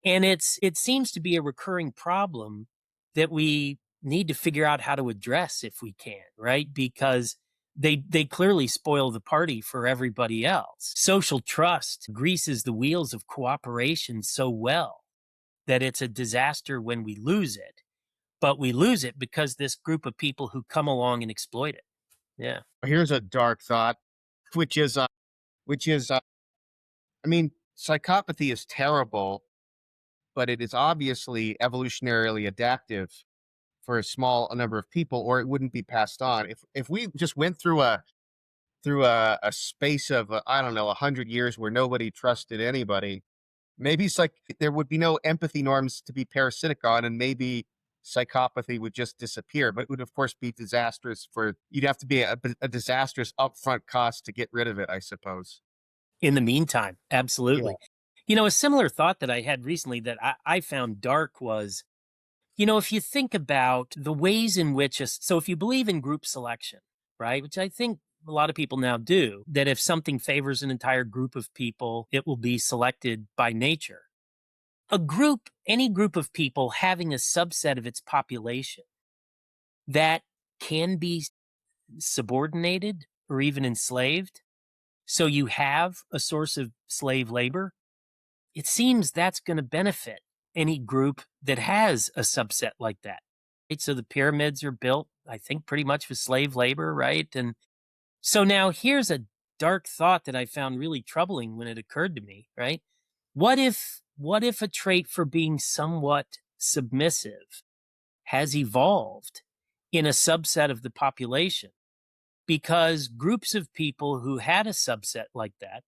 And it seems to be a recurring problem that we need to figure out how to address if we can, right? Because they clearly spoil the party for everybody else. Social trust greases the wheels of cooperation so well that it's a disaster when we lose it, but we lose it because this group of people who come along and exploit it. Yeah. Here's a dark thought, which is which is I mean, psychopathy is terrible, but it is obviously evolutionarily adaptive for a small number of people, or it wouldn't be passed on. If we just went through through a space of, I don't know, 100 years where nobody trusted anybody, maybe it's like there would be no empathy norms to be parasitic on, and maybe psychopathy would just disappear. But it would, of course, be disastrous for you'd have to be a disastrous upfront cost to get rid of it, I suppose. In the meantime, Yeah. absolutely. A similar thought that I had recently that I found dark was, if you think about the ways in which, so if you believe in group selection, right, which I think a lot of people now do, that if something favors an entire group of people, it will be selected by nature. Any group of people having a subset of its population that can be subordinated or even enslaved. So you have a source of slave labor. It seems that's going to benefit any group that has a subset like that. Right? So the pyramids are built, I think, pretty much with slave labor, right? And so now here's a dark thought that I found really troubling when it occurred to me, right? What if a trait for being somewhat submissive has evolved in a subset of the population because groups of people who had a subset like that,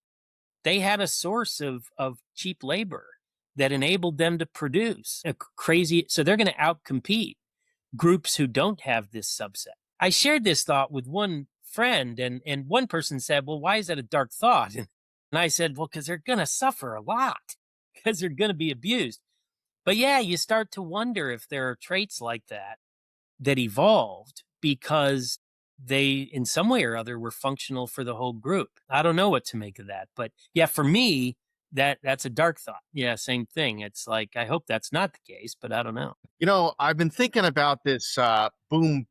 they had a source of cheap labor that enabled them to produce a crazy, so they're going to outcompete groups who don't have this subset. I shared this thought with one friend, and one person said, well, why is that a dark thought? And I said, well, because they're going to suffer a lot, because they're going to be abused. But yeah, you start to wonder if there are traits like that that evolved because they, in some way or other, were functional for the whole group. I don't know what to make of that. But yeah, for me, that's a dark thought. Yeah, same thing. It's like, I hope that's not the case, but I don't know. I've been thinking about this boom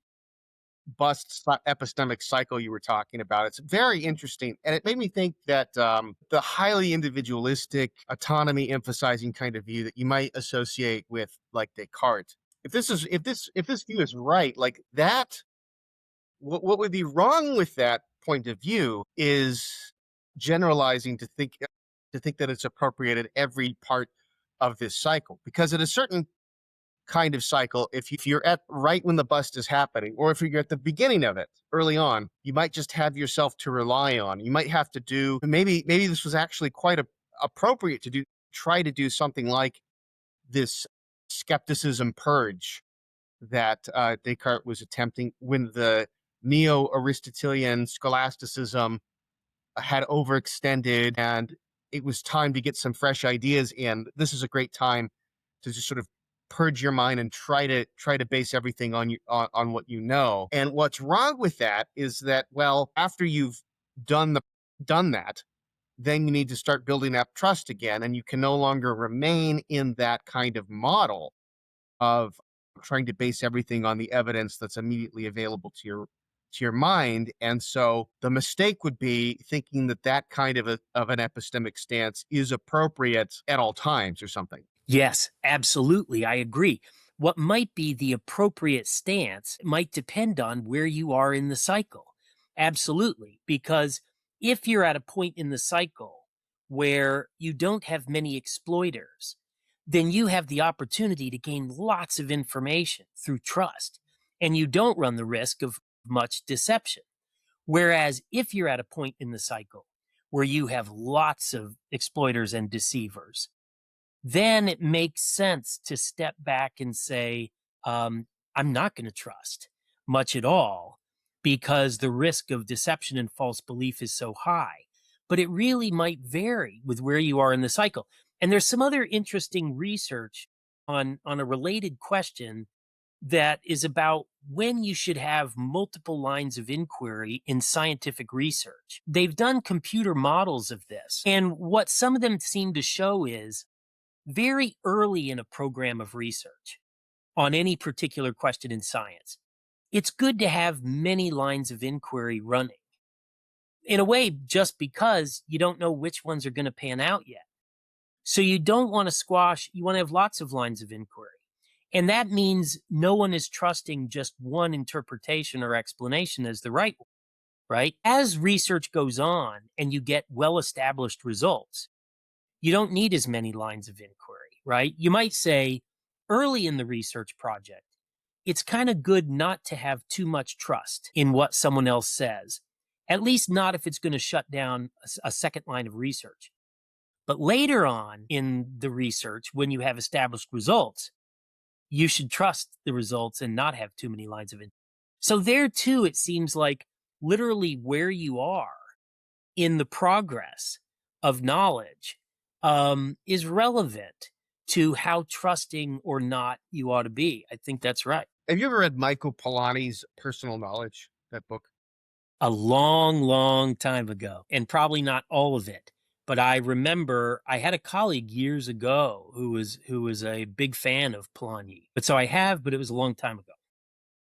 bust epistemic cycle you were talking about. It's very interesting. And it made me think that the highly individualistic, autonomy emphasizing kind of view that you might associate with like Descartes. If this view is right, like that, what would be wrong with that point of view is generalizing to think that it's appropriate at every part of this cycle. Because at a certain kind of cycle, if you're at right when the bust is happening, or if you're at the beginning of it early on, you might just have yourself to rely on. You might have to do, maybe this was actually quite appropriate to try to do something like this skepticism purge that Descartes was attempting when the neo-Aristotelian scholasticism had overextended and it was time to get some fresh ideas in. This is a great time to just sort of purge your mind and try to base everything on what you know. And what's wrong with that is that, well, after you've done that, then you need to start building up trust again, and you can no longer remain in that kind of model of trying to base everything on the evidence that's immediately available to your mind. And so the mistake would be thinking that that kind of an epistemic stance is appropriate at all times or something. Yes, absolutely. I agree. What might be the appropriate stance might depend on where you are in the cycle. Absolutely. Because if you're at a point in the cycle where you don't have many exploiters, then you have the opportunity to gain lots of information through trust, and you don't run the risk of much deception. Whereas if you're at a point in the cycle where you have lots of exploiters and deceivers, then it makes sense to step back and say, I'm not going to trust much at all because the risk of deception and false belief is so high. But it really might vary with where you are in the cycle. And there's some other interesting research on a related question that is about when you should have multiple lines of inquiry in scientific research. They've done computer models of this. And what some of them seem to show is very early in a program of research on any particular question in science, it's good to have many lines of inquiry running. In a way, just because you don't know which ones are going to pan out yet. So you don't want to squash, you want to have lots of lines of inquiry. And that means no one is trusting just one interpretation or explanation as the right one, right? As research goes on and you get well-established results, you don't need as many lines of inquiry, right? You might say early in the research project, it's kind of good not to have too much trust in what someone else says at least not if it's going to shut down a second line of research. But later on in the research, when you have established results, you should trust the results and not have too many lines of it. So there too, it seems like literally where you are in the progress of knowledge is relevant to how trusting or not you ought to be. I think that's right. Have you ever read Michael Polanyi's Personal Knowledge, that book? A long, long time ago, and probably not all of it. But I remember I had a colleague years ago who was a big fan of Polanyi. But so I have, but it was a long time ago.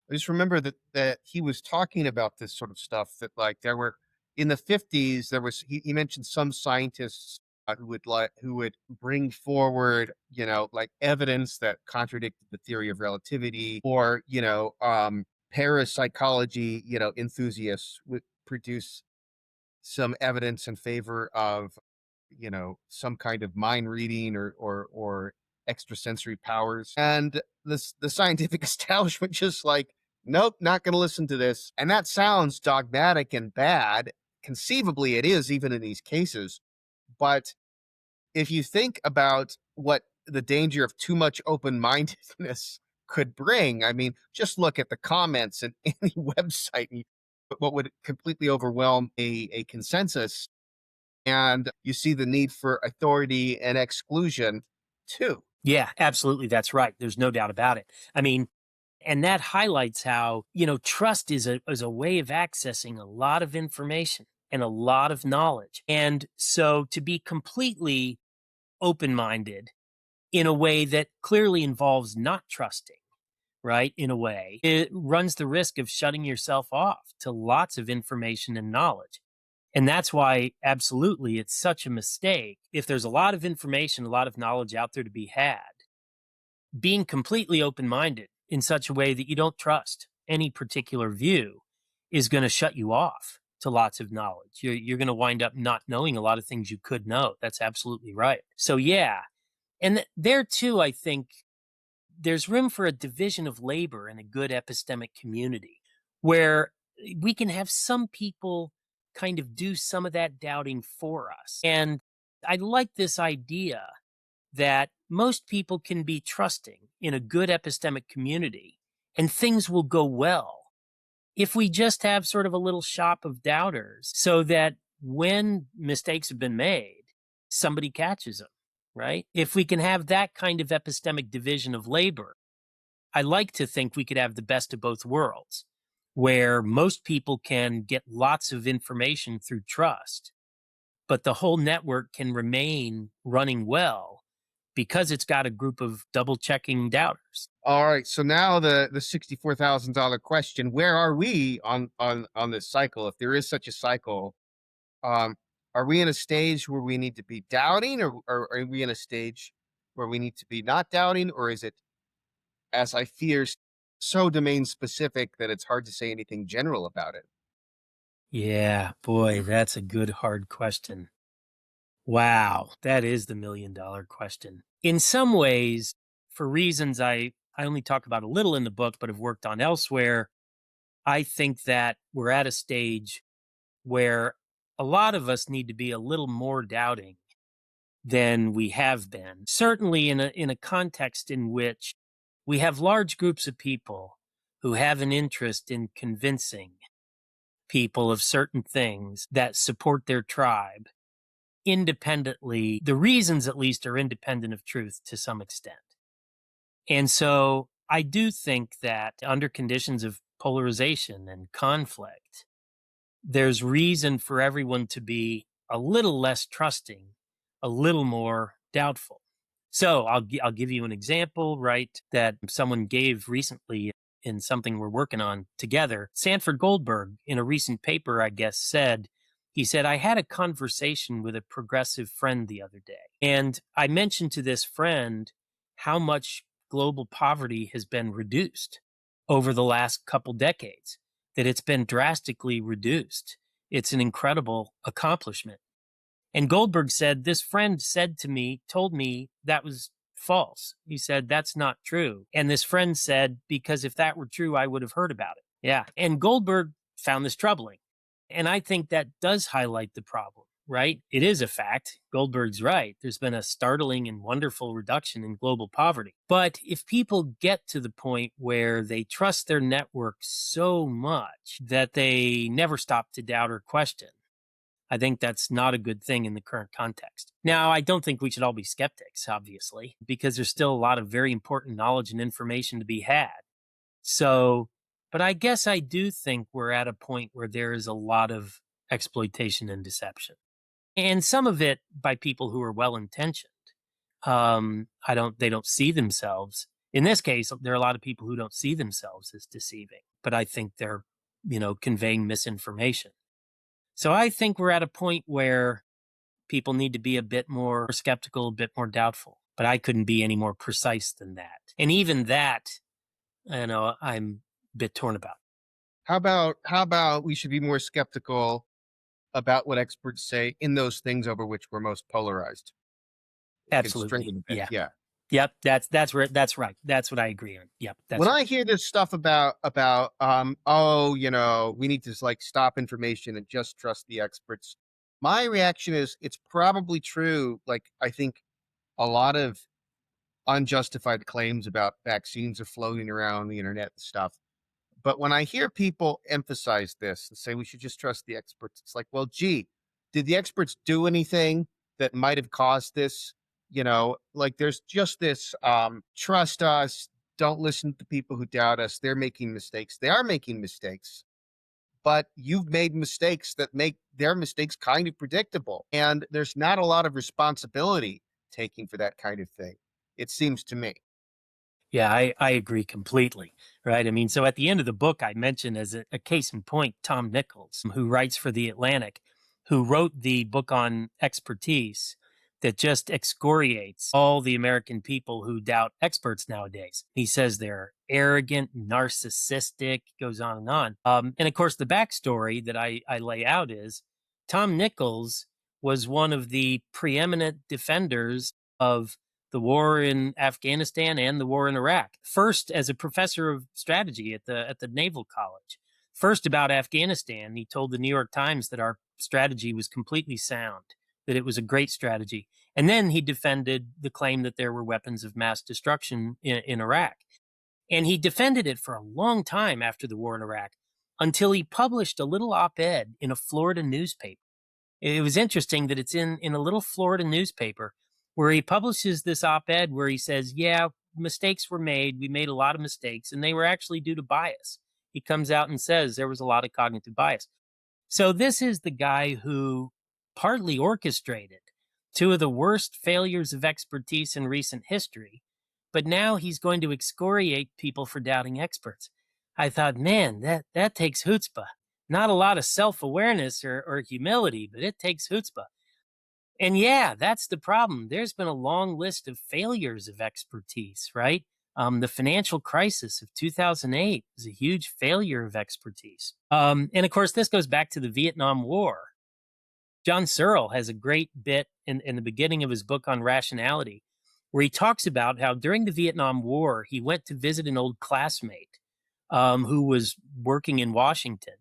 I just remember that he was talking about this sort of stuff, that like there were in the 50s, there was he mentioned some scientists who would bring forward, like evidence that contradicted the theory of relativity, or parapsychology, enthusiasts would produce some evidence in favor of, some kind of mind reading or extrasensory powers. And the scientific establishment just like, nope, not going to listen to this. And that sounds dogmatic and bad. Conceivably, it is, even in these cases. But if you think about what the danger of too much open-mindedness could bring, I mean, just look at the comments in any website, and what would completely overwhelm a consensus. And you see the need for authority and exclusion too. Yeah, absolutely. That's right. There's no doubt about it. I mean, and that highlights how, trust is a way of accessing a lot of information and a lot of knowledge. And so to be completely open-minded in a way that clearly involves not trusting, right? In a way, it runs the risk of shutting yourself off to lots of information and knowledge. And that's why, absolutely, it's such a mistake. If there's a lot of information, a lot of knowledge out there to be had, being completely open-minded in such a way that you don't trust any particular view is going to shut you off to lots of knowledge. You're going to wind up not knowing a lot of things you could know. That's absolutely right. So, yeah. And there too, I think there's room for a division of labor in a good epistemic community where we can have some people kind of do some of that doubting for us. And I like this idea that most people can be trusting in a good epistemic community and things will go well if we just have sort of a little shop of doubters, so that when mistakes have been made, somebody catches them, right? If we can have that kind of epistemic division of labor, I like to think we could have the best of both worlds, where most people can get lots of information through trust, but the whole network can remain running well because it's got a group of double-checking doubters. All right. So now the $64,000 question: where are we on this cycle, if there is such a cycle? Are we in a stage where we need to be doubting, or are we in a stage where we need to be not doubting, or is it, as I fear, so domain specific that it's hard to say anything general about it? Yeah, boy, that's a good hard question. Wow, that is the $1,000,000 question. In some ways, for reasons I only talk about a little in the book, but have worked on elsewhere, I think that we're at a stage where a lot of us need to be a little more doubting than we have been. Certainly in a context in which we have large groups of people who have an interest in convincing people of certain things that support their tribe independently. The reasons, at least, are independent of truth to some extent. And so I do think that under conditions of polarization and conflict, there's reason for everyone to be a little less trusting, a little more doubtful. So I'll give you an example, right, that someone gave recently in something we're working on together. Sanford Goldberg, in a recent paper, I guess, he said, I had a conversation with a progressive friend the other day, and I mentioned to this friend how much global poverty has been reduced over the last couple decades, that it's been drastically reduced. It's an incredible accomplishment. And Goldberg said, this friend told me that was false. He said, that's not true. And this friend said, because if that were true, I would have heard about it. Yeah. And Goldberg found this troubling. And I think that does highlight the problem, right? It is a fact. Goldberg's right. There's been a startling and wonderful reduction in global poverty. But if people get to the point where they trust their network so much that they never stop to doubt or question, I think that's not a good thing in the current context. Now, I don't think we should all be skeptics, obviously, because there's still a lot of very important knowledge and information to be had. So, but I guess I do think we're at a point where there is a lot of exploitation and deception, and some of it by people who are well intentioned. They don't see themselves. In this case, there are a lot of people who don't see themselves as deceiving, but I think they're, conveying misinformation. So I think we're at a point where people need to be a bit more skeptical, a bit more doubtful, but I couldn't be any more precise than that. And even that, I'm a bit torn about. How about we should be more skeptical about what experts say in those things over which we're most polarized? You can Absolutely. strengthen a bit. Yeah. Yeah. Yep. That's right. That's what I agree on. Yep. When That's right. I hear this stuff about we need to like stop information and just trust the experts, my reaction is it's probably true. Like I think a lot of unjustified claims about vaccines are floating around the internet and stuff. But when I hear people emphasize this and say we should just trust the experts, it's like, well, gee, did the experts do anything that might have caused this? Like there's just this trust us, don't listen to people who doubt us. They're making mistakes. They are making mistakes, but you've made mistakes that make their mistakes kind of predictable. And there's not a lot of responsibility taking for that kind of thing, it seems to me. Yeah, I agree completely. Right. I mean, so at the end of the book, I mentioned as a case in point, Tom Nichols, who writes for The Atlantic, who wrote the book on expertise that just excoriates all the American people who doubt experts nowadays. He says they're arrogant, narcissistic, goes on and on. And of course, the backstory that I lay out is Tom Nichols was one of the preeminent defenders of the war in Afghanistan and the war in Iraq. First, as a professor of strategy at the Naval College. First, about Afghanistan, he told the New York Times that our strategy was completely sound, that it was a great strategy. And then he defended the claim that there were weapons of mass destruction in Iraq. And he defended it for a long time after the war in Iraq until he published a little op ed in a Florida newspaper. It was interesting that it's in a little Florida newspaper where he publishes this op-ed where he says, yeah, mistakes were made. We made a lot of mistakes, and they were actually due to bias. He comes out and says there was a lot of cognitive bias. So this is the guy who partly orchestrated two of the worst failures of expertise in recent history, but now he's going to excoriate people for doubting experts. I thought, man, that takes chutzpah. Not a lot of self-awareness or humility, but it takes chutzpah. And yeah, that's the problem. There's been a long list of failures of expertise, right? The financial crisis of 2008 was a huge failure of expertise. And of course, this goes back to the Vietnam War. John Searle has a great bit in the beginning of his book on rationality, where he talks about how during the Vietnam War, he went to visit an old classmate who was working in Washington.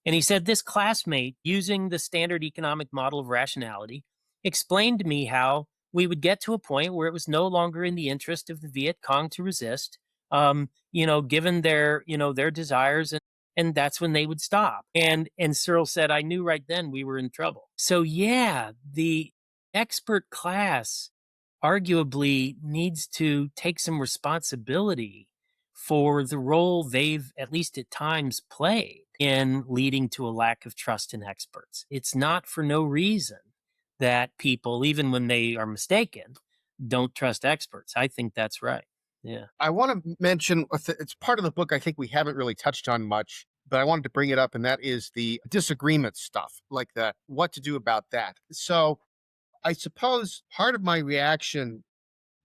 And he said, this classmate, using the standard economic model of rationality, explained to me how we would get to a point where it was no longer in the interest of the Viet Cong to resist, given their desires, and that's when they would stop. And Searle said, I knew right then we were in trouble. So yeah, the expert class arguably needs to take some responsibility for the role they've, at least at times, played in leading to a lack of trust in experts. It's not for no reason that people, even when they are mistaken, don't trust experts. I think that's right. Yeah. I want to mention it's part of the book I think we haven't really touched on much, but I wanted to bring it up, and that is the disagreement stuff, like the what to do about that. So I suppose part of my reaction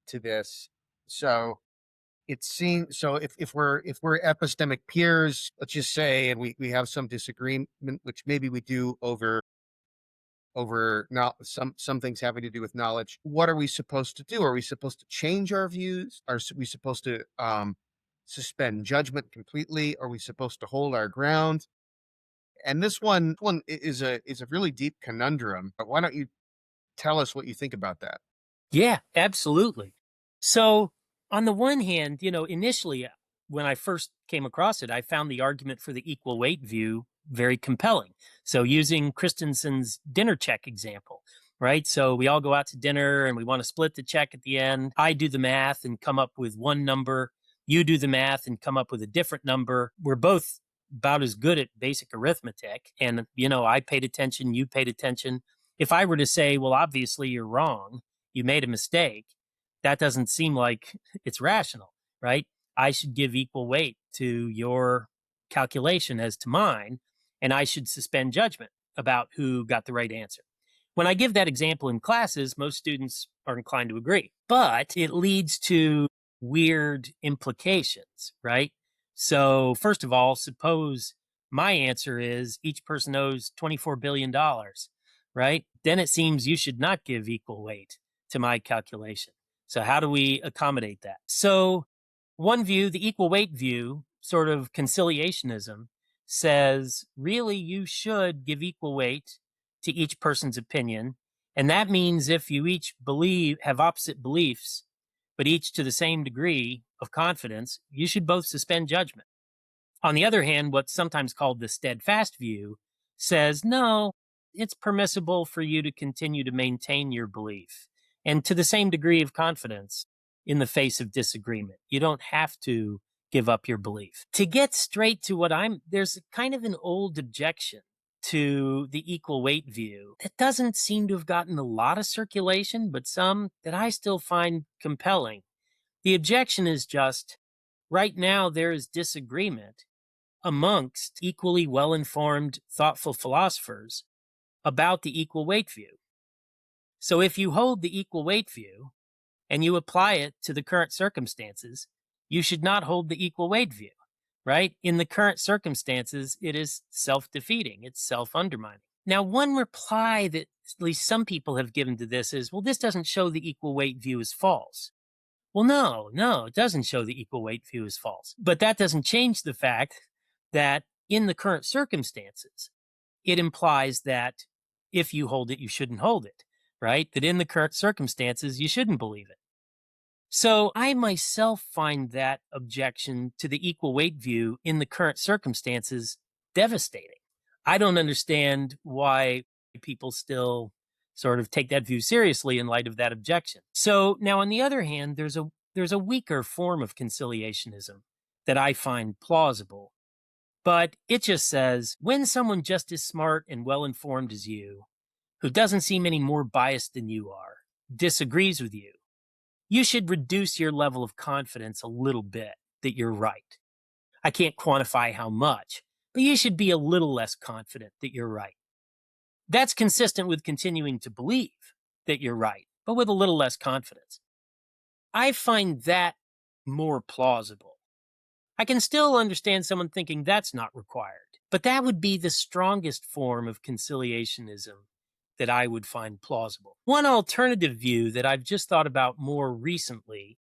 to this, so it seems so if we're epistemic peers, let's just say, and we have some disagreement, which maybe we do over now some things having to do with knowledge, what are we supposed to do? Are we supposed to change our views? Are we supposed to suspend judgment completely? Are we supposed to hold our ground? And this one is a really deep conundrum. But why don't you tell us what you think about that? Yeah, absolutely. So, on the one hand, initially when I first came across it, I found the argument for the equal weight view very compelling. So, using Christensen's dinner check example, right? So, we all go out to dinner and we want to split the check at the end. I do the math and come up with one number. You do the math and come up with a different number. We're both about as good at basic arithmetic. And, I paid attention, you paid attention. If I were to say, well, obviously you're wrong, you made a mistake, that doesn't seem like it's rational, right? I should give equal weight to your calculation as to mine, and I should suspend judgment about who got the right answer. When I give that example in classes, most students are inclined to agree, but it leads to weird implications, right? So, first of all, suppose my answer is each person owes $24 billion, right? Then it seems you should not give equal weight to my calculation. So, how do we accommodate that? So, one view, the equal weight view, sort of conciliationism, says really you should give equal weight to each person's opinion. And that means if you each have opposite beliefs, but each to the same degree of confidence, you should both suspend judgment. On the other hand, what's sometimes called the steadfast view says, no, it's permissible for you to continue to maintain your belief and to the same degree of confidence in the face of disagreement. You don't have to give up your belief. To get straight to there's kind of an old objection to the equal weight view that doesn't seem to have gotten a lot of circulation, but some that I still find compelling. The objection is just right now there is disagreement amongst equally well informed, thoughtful philosophers about the equal weight view. So if you hold the equal weight view and you apply it to the current circumstances, you should not hold the equal weight view, right? In the current circumstances, it is self defeating, it's self undermining. Now, one reply that at least some people have given to this is, well, this doesn't show the equal weight view is false. Well, no, it doesn't show the equal weight view is false. But that doesn't change the fact that in the current circumstances, it implies that if you hold it, you shouldn't hold it, right? That in the current circumstances, you shouldn't believe it. So I myself find that objection to the equal weight view in the current circumstances devastating. I don't understand why people still sort of take that view seriously in light of that objection. So now, on the other hand, there's a weaker form of conciliationism that I find plausible, but it just says when someone just as smart and well informed as you, who doesn't seem any more biased than you are, disagrees with you, you should reduce your level of confidence a little bit that you're right. I can't quantify how much, but you should be a little less confident that you're right. That's consistent with continuing to believe that you're right, but with a little less confidence. I find that more plausible. I can still understand someone thinking that's not required, but that would be the strongest form of conciliationism that I would find plausible. One alternative view that I've just thought about more recently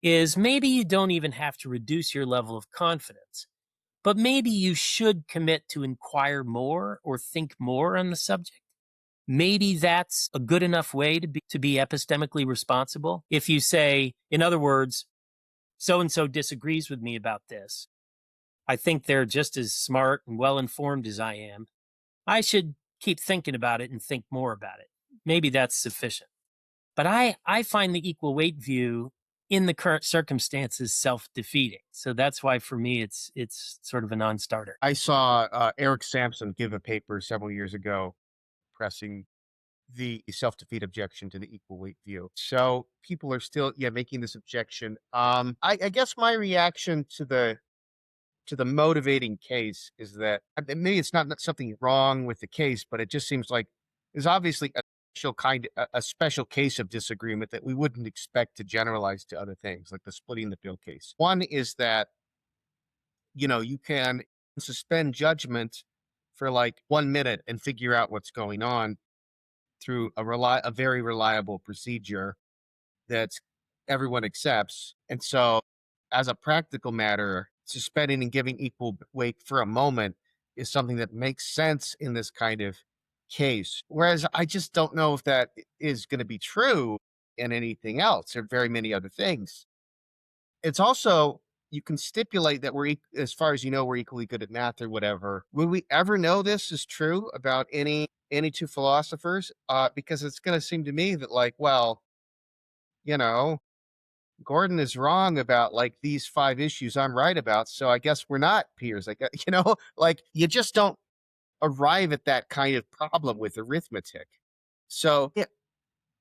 is maybe you don't even have to reduce your level of confidence, but maybe you should commit to inquire more or think more on the subject. Maybe that's a good enough way to be epistemically responsible. If you say, in other words, so and so disagrees with me about this, I think they're just as smart and well informed as I am, I should keep thinking about it and think more about it. Maybe that's sufficient. But I find the equal weight view in the current circumstances self-defeating. So that's why for me it's sort of a non-starter. I saw Eric Sampson give a paper several years ago pressing the self-defeat objection to the equal weight view. So people are still, making this objection. I guess my reaction to the motivating case is that maybe it's not something wrong with the case, but it just seems like there's obviously a special case of disagreement that we wouldn't expect to generalize to other things, like the splitting the bill case. One is that you can suspend judgment for like 1 minute and figure out what's going on through a very reliable procedure that everyone accepts. And so, as a practical matter, suspending and giving equal weight for a moment is something that makes sense in this kind of case. Whereas I just don't know if that is going to be true in anything else or very many other things. It's also, you can stipulate that as far as you know, we're equally good at math or whatever. Will we ever know this is true about any two philosophers? Because it's going to seem to me that, like, well, you know, Gordon is wrong about like these five issues I'm right about, so I guess we're not peers. Like, like you just don't arrive at that kind of problem with arithmetic. So yeah,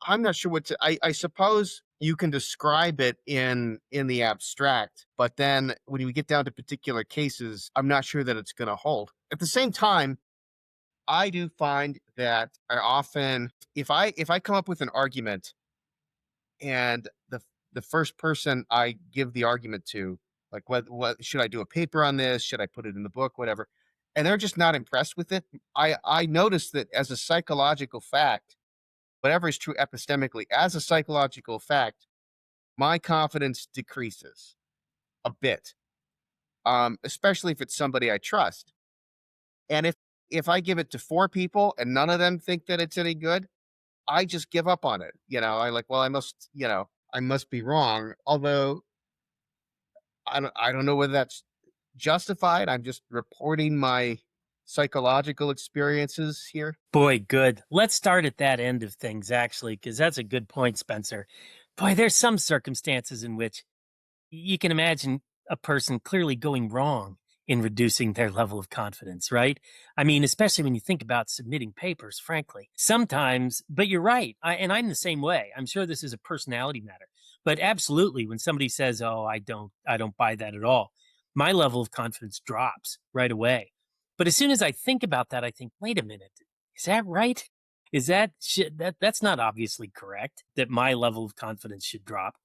I'm not sure what to. I suppose you can describe it in the abstract, but then when you get down to particular cases, I'm not sure that it's going to hold. At the same time, I do find that I often, if I come up with an argument and the first person I give the argument to, like, what should I do a paper on this? Should I put it in the book? Whatever, and they're just not impressed with it. I notice that as a psychological fact, whatever is true epistemically, as a psychological fact, my confidence decreases a bit, especially if it's somebody I trust. And if I give it to four people and none of them think that it's any good, I just give up on it. I like, well, I must be wrong. Although I don't know whether that's justified. I'm just reporting my psychological experiences here. Boy, good. Let's start at that end of things, actually, because that's a good point, Spencer. Boy, there's some circumstances in which you can imagine a person clearly going wrong in reducing their level of confidence, right? I mean, especially when you think about submitting papers, frankly. Sometimes, but you're right. And I'm the same way. I'm sure this is a personality matter. But absolutely, when somebody says, "Oh, I don't buy that at all," my level of confidence drops right away. But as soon as I think about that, I think, wait a minute, is that right? Is that shit that's not obviously correct that my level of confidence should drop.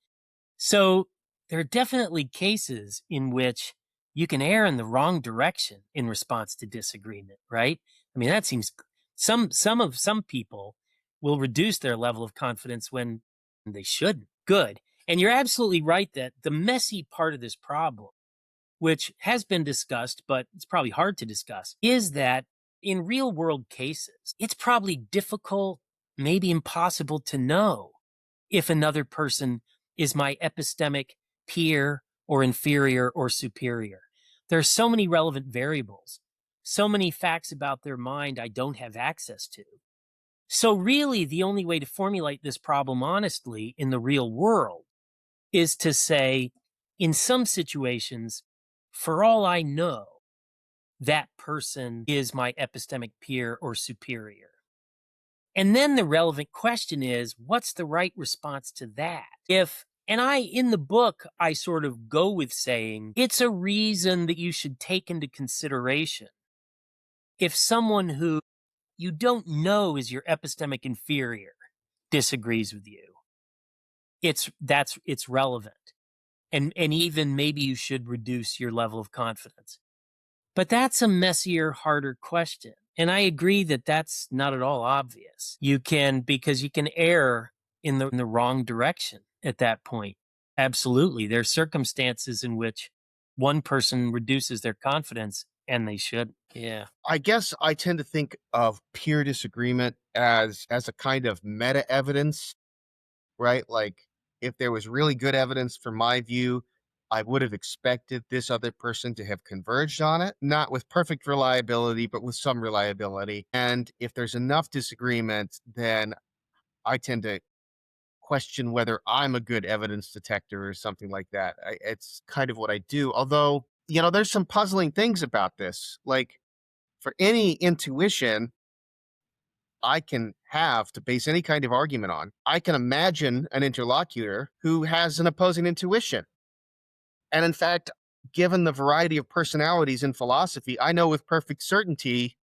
So there are definitely cases in which you can err in the wrong direction in response to disagreement, right? I mean, that seems some people will reduce their level of confidence when they shouldn't. Good. And you're absolutely right that the messy part of this problem, which has been discussed, but it's probably hard to discuss, is that in real world cases, it's probably difficult, maybe impossible to know if another person is my epistemic peer or inferior or superior. There are so many relevant variables, so many facts about their mind I don't have access to. So really, the only way to formulate this problem honestly in the real world is to say, in some situations, for all I know, that person is my epistemic peer or superior. And then the relevant question is, what's the right response to that? In the book, I sort of go with saying, it's a reason that you should take into consideration if someone who you don't know is your epistemic inferior disagrees with you. It's relevant. And even maybe you should reduce your level of confidence. But that's a messier, harder question. And I agree that that's not at all obvious. Because you can err in the wrong direction at that point. Absolutely. There are circumstances in which one person reduces their confidence and they should. Yeah. I guess I tend to think of peer disagreement as a kind of meta evidence, right? Like, if there was really good evidence for my view, I would have expected this other person to have converged on it, not with perfect reliability, but with some reliability. And if there's enough disagreement, then I tend to question whether I'm a good evidence detector or something like that. It's kind of what I do. Although, there's some puzzling things about this. Like, for any intuition I can have to base any kind of argument on, I can imagine an interlocutor who has an opposing intuition. And in fact, given the variety of personalities in philosophy, I know with perfect certainty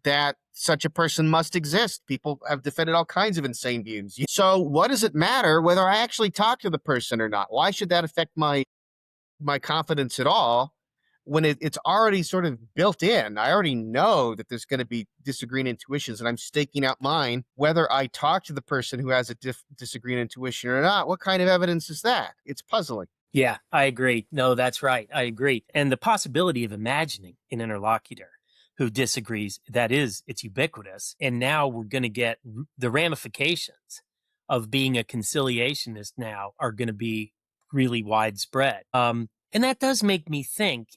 that such a person must exist. People have defended all kinds of insane views. So what does it matter whether I actually talk to the person or not? Why should that affect my confidence at all when it's already sort of built in? I already know that there's going to be disagreeing intuitions, and I'm staking out mine. Whether I talk to the person who has a disagreeing intuition or not, what kind of evidence is that? It's puzzling. Yeah, I agree. No, that's right. I agree. And the possibility of imagining an interlocutor who disagrees. That is, it's ubiquitous. And now we're going to get the ramifications of being a conciliationist now are going to be really widespread. And that does make me think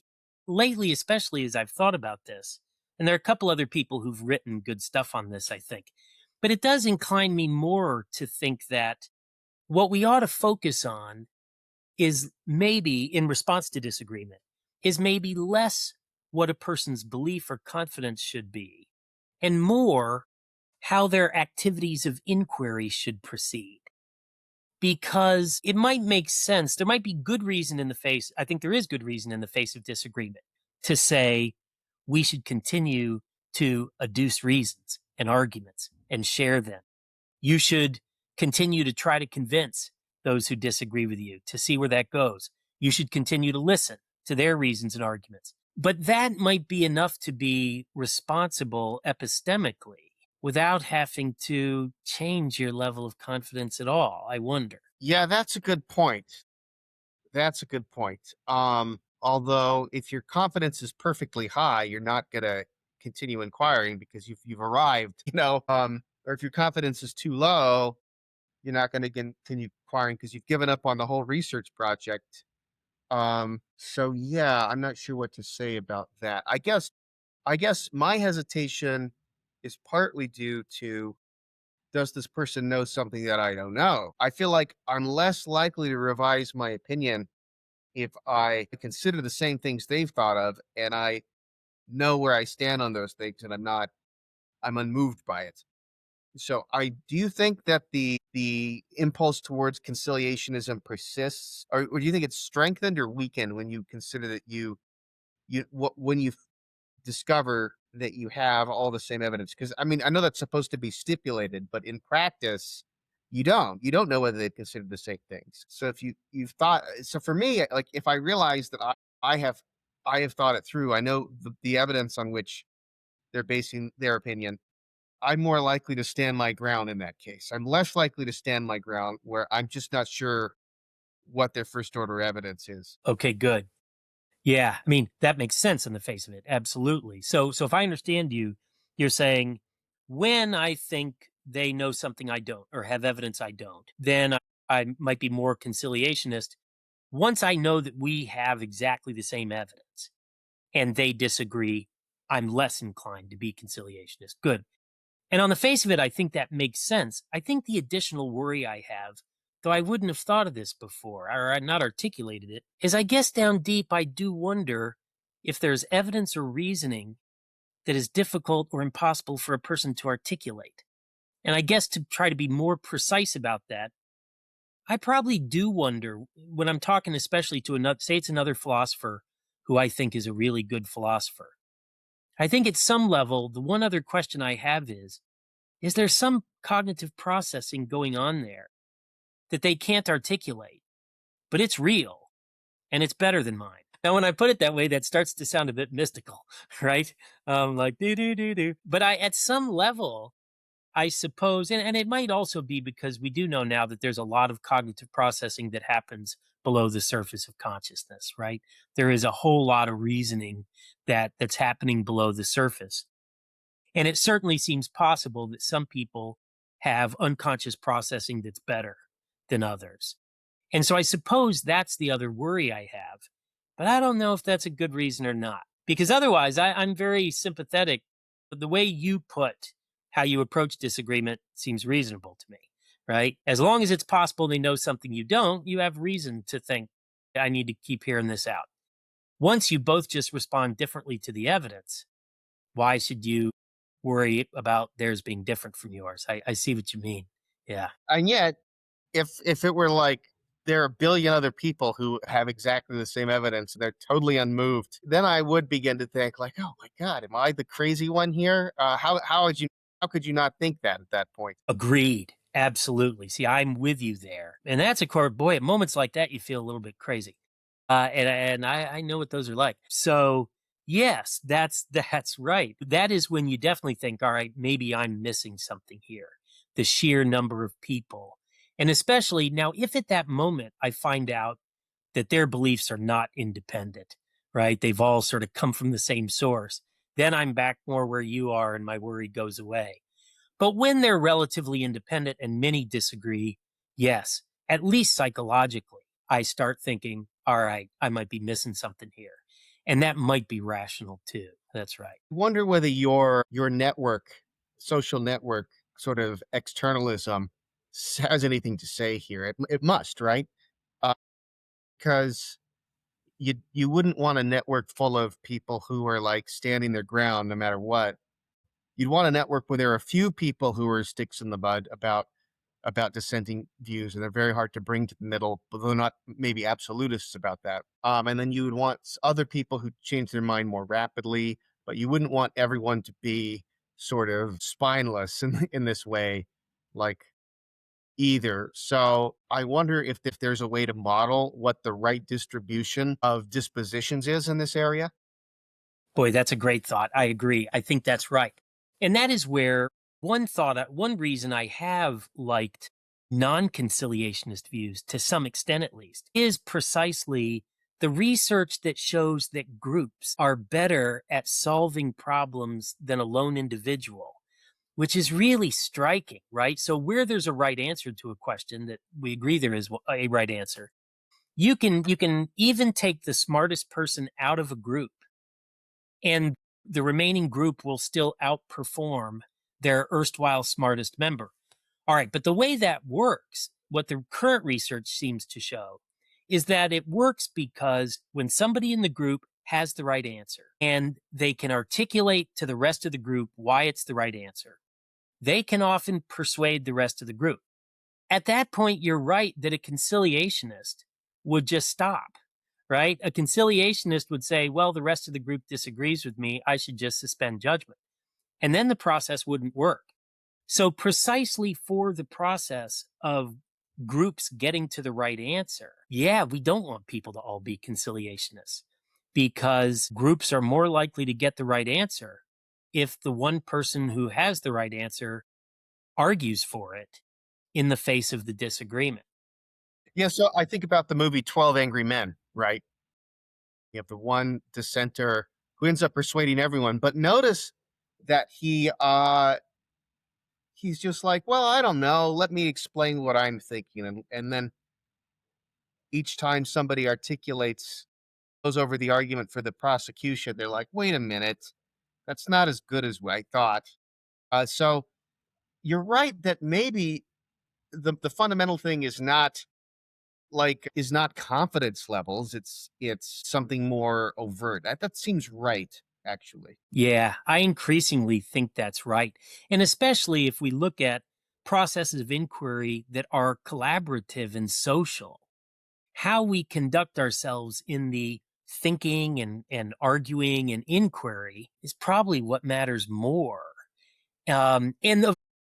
lately, especially as I've thought about this, and there are a couple other people who've written good stuff on this, I think, but it does incline me more to think that what we ought to focus on is maybe in response to disagreement is maybe less what a person's belief or confidence should be and more how their activities of inquiry should proceed. Because it might make sense. There might be good reason in the face. I think there is good reason in the face of disagreement to say we should continue to adduce reasons and arguments and share them. You should continue to try to convince those who disagree with you to see where that goes. You should continue to listen to their reasons and arguments. But that might be enough to be responsible epistemically without having to change your level of confidence at all, I wonder. Yeah, that's a good point. That's a good point. Although if your confidence is perfectly high, you're not gonna continue inquiring because you've arrived, or if your confidence is too low, you're not gonna continue inquiring because you've given up on the whole research project. So yeah, I'm not sure what to say about that. I guess my hesitation is partly due to, does this person know something that I don't know? I feel like I'm less likely to revise my opinion if I consider the same things they've thought of and I know where I stand on those things and I'm unmoved by it. So I do you think that the impulse towards conciliationism persists, or do you think it's strengthened or weakened when you consider that when you discover that you have all the same evidence? Because I mean, I know that's supposed to be stipulated, but in practice, you don't know whether they've considered the same things. So if you've thought, so for me, like if I realize that I have I have thought it through, I know the evidence on which they're basing their opinion, I'm more likely to stand my ground in that case. I'm less likely to stand my ground where I'm just not sure what their first order evidence is. Okay, good. Yeah, I mean, that makes sense on the face of it. Absolutely. So if I understand you, you're saying when I think they know something I don't or have evidence I don't, then I might be more conciliationist. Once I know that we have exactly the same evidence and they disagree, I'm less inclined to be conciliationist. Good. And on the face of it, I think that makes sense. I think the additional worry I have, though I wouldn't have thought of this before or I not articulated it, is I guess down deep, I do wonder if there's evidence or reasoning that is difficult or impossible for a person to articulate. And I guess to try to be more precise about that, I probably do wonder when I'm talking, especially to another, say it's another philosopher who I think is a really good philosopher. I think at some level, the one other question I have is there some cognitive processing going on there that they can't articulate, but it's real and it's better than mine? Now, when I put it that way, that starts to sound a bit mystical, right? Like do do do do. But at some level, I suppose, and it might also be because we do know now that there's a lot of cognitive processing that happens below the surface of consciousness, right? There is a whole lot of reasoning that's happening below the surface. And it certainly seems possible that some people have unconscious processing that's better than others. And so I suppose that's the other worry I have. But I don't know if that's a good reason or not. Because otherwise, I'm very sympathetic. The way you put how you approach disagreement seems reasonable to me, right? As long as it's possible they know something you don't, you have reason to think, I need to keep hearing this out. Once you both just respond differently to the evidence, why should you worry about theirs being different from yours? I see what you mean. Yeah. And yet, if it were like there are a billion other people who have exactly the same evidence and they're totally unmoved, then I would begin to think like, oh my God, am I the crazy one here? How could you not think that at that point? Agreed. Absolutely. See, I'm with you there. And that's a core, boy, at moments like that, you feel a little bit crazy. And I know what those are like. So yes, that's right. That is when you definitely think, all right, maybe I'm missing something here. The sheer number of people. And especially now, if at that moment I find out that their beliefs are not independent, right? They've all sort of come from the same source. then I'm back more where you are and my worry goes away. But when they're relatively independent and many disagree, yes, at least psychologically, I start thinking, all right, I might be missing something here. And that might be rational too. That's right. Wonder whether your network, social network, sort of externalism has anything to say here. It must, right? Because you wouldn't want a network full of people who are like standing their ground no matter what. You'd want a network where there are a few people who are sticks in the mud about dissenting views, and they're very hard to bring to the middle, but they're not maybe absolutists about that. And then you would want other people who change their mind more rapidly, but you wouldn't want everyone to be sort of spineless in this way, like either. So I wonder if there's a way to model what the right distribution of dispositions is in this area. Boy, that's a great thought. I agree. I think that's right. And that is where one reason I have liked non conciliationist views to some extent at least is precisely the research that shows that groups are better at solving problems than a lone individual, which is really striking, right? So, where there's a right answer to a question that we agree there is a right answer, you can even take the smartest person out of a group and the remaining group will still outperform their erstwhile smartest member. All right, but the way that works, what the current research seems to show, is that it works because when somebody in the group has the right answer and they can articulate to the rest of the group why it's the right answer, they can often persuade the rest of the group. At that point, you're right that a conciliationist would just stop, right? A conciliationist would say, well, the rest of the group disagrees with me. I should just suspend judgment. And then the process wouldn't work. So, precisely for the process of groups getting to the right answer, yeah, we don't want people to all be conciliationists because groups are more likely to get the right answer if the one person who has the right answer argues for it in the face of the disagreement. Yeah, so I think about the movie 12 Angry Men, right? You have the one dissenter who ends up persuading everyone, but notice that he's just like, well, I don't know, let me explain what I'm thinking, and then each time somebody articulates goes over the argument for the prosecution, they're like, wait a minute, that's not as good as I thought. So you're right that maybe the fundamental thing is not confidence levels. It's something more overt. That seems right, actually. Yeah, I increasingly think that's right. And especially if we look at processes of inquiry that are collaborative and social, how we conduct ourselves in the thinking and arguing and inquiry is probably what matters more. And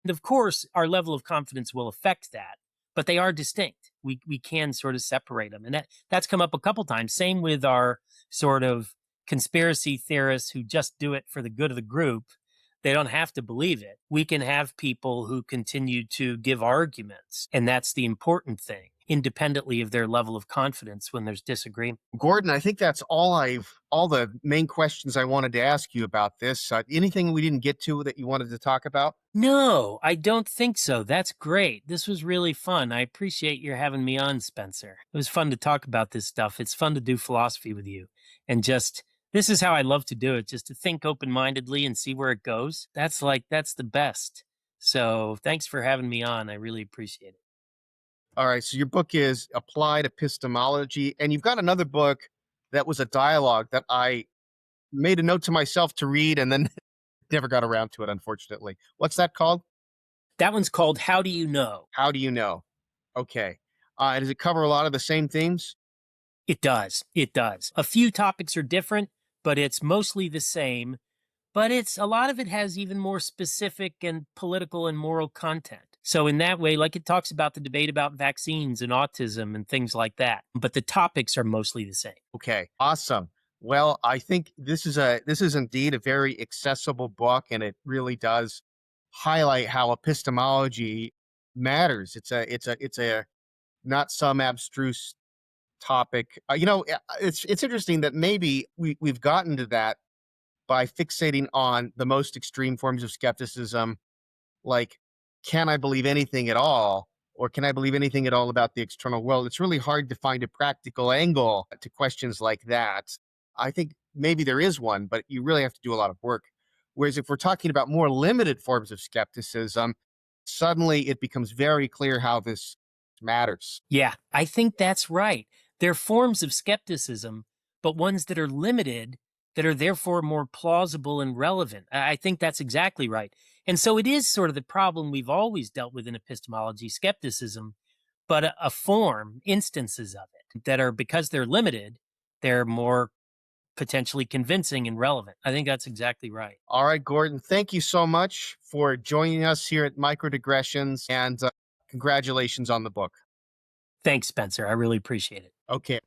of course, our level of confidence will affect that, but they are distinct. We can sort of separate them, and that's come up a couple times. Same with our sort of conspiracy theorists who just do it for the good of the group. They don't have to believe it. We can have people who continue to give arguments, and that's the important thing, independently of their level of confidence when there's disagreement. Gordon, I think that's all the main questions I wanted to ask you about this. Anything we didn't get to that you wanted to talk about? No, I don't think so. That's great. This was really fun. I appreciate your having me on, Spencer. It was fun to talk about this stuff. It's fun to do philosophy with you. And just, this is how I love to do it, just to think open mindedly and see where it goes. That's the best. So thanks for having me on. I really appreciate it. All right. So your book is Applied Epistemology, and you've got another book that was a dialogue that I made a note to myself to read and then never got around to it, unfortunately. What's that called? That one's called How Do You Know? How do you know? Okay. Does it cover a lot of the same themes? It does. It does. A few topics are different, but it's mostly the same. But it's a lot of it has even more specific and political and moral content. So in that way, like it talks about the debate about vaccines and autism and things like that. But the topics are mostly the same. Okay, awesome. Well, I think this is indeed a very accessible book, and it really does highlight how epistemology matters. It's a not some abstruse topic. It's interesting that maybe we've gotten to that by fixating on the most extreme forms of skepticism, like, can I believe anything at all? Or can I believe anything at all about the external world? It's really hard to find a practical angle to questions like that. I think maybe there is one, but you really have to do a lot of work. Whereas if we're talking about more limited forms of skepticism, suddenly it becomes very clear how this matters. Yeah, I think that's right. They're forms of skepticism, but ones that are limited, that are therefore more plausible and relevant. I think that's exactly right. And so it is sort of the problem we've always dealt with in epistemology, skepticism, but a form, instances of it that are, because they're limited, they're more potentially convincing and relevant. I think that's exactly right. All right, Gordon, thank you so much for joining us here at Micro-Digressions, and congratulations on the book. Thanks, Spencer. I really appreciate it. Okay.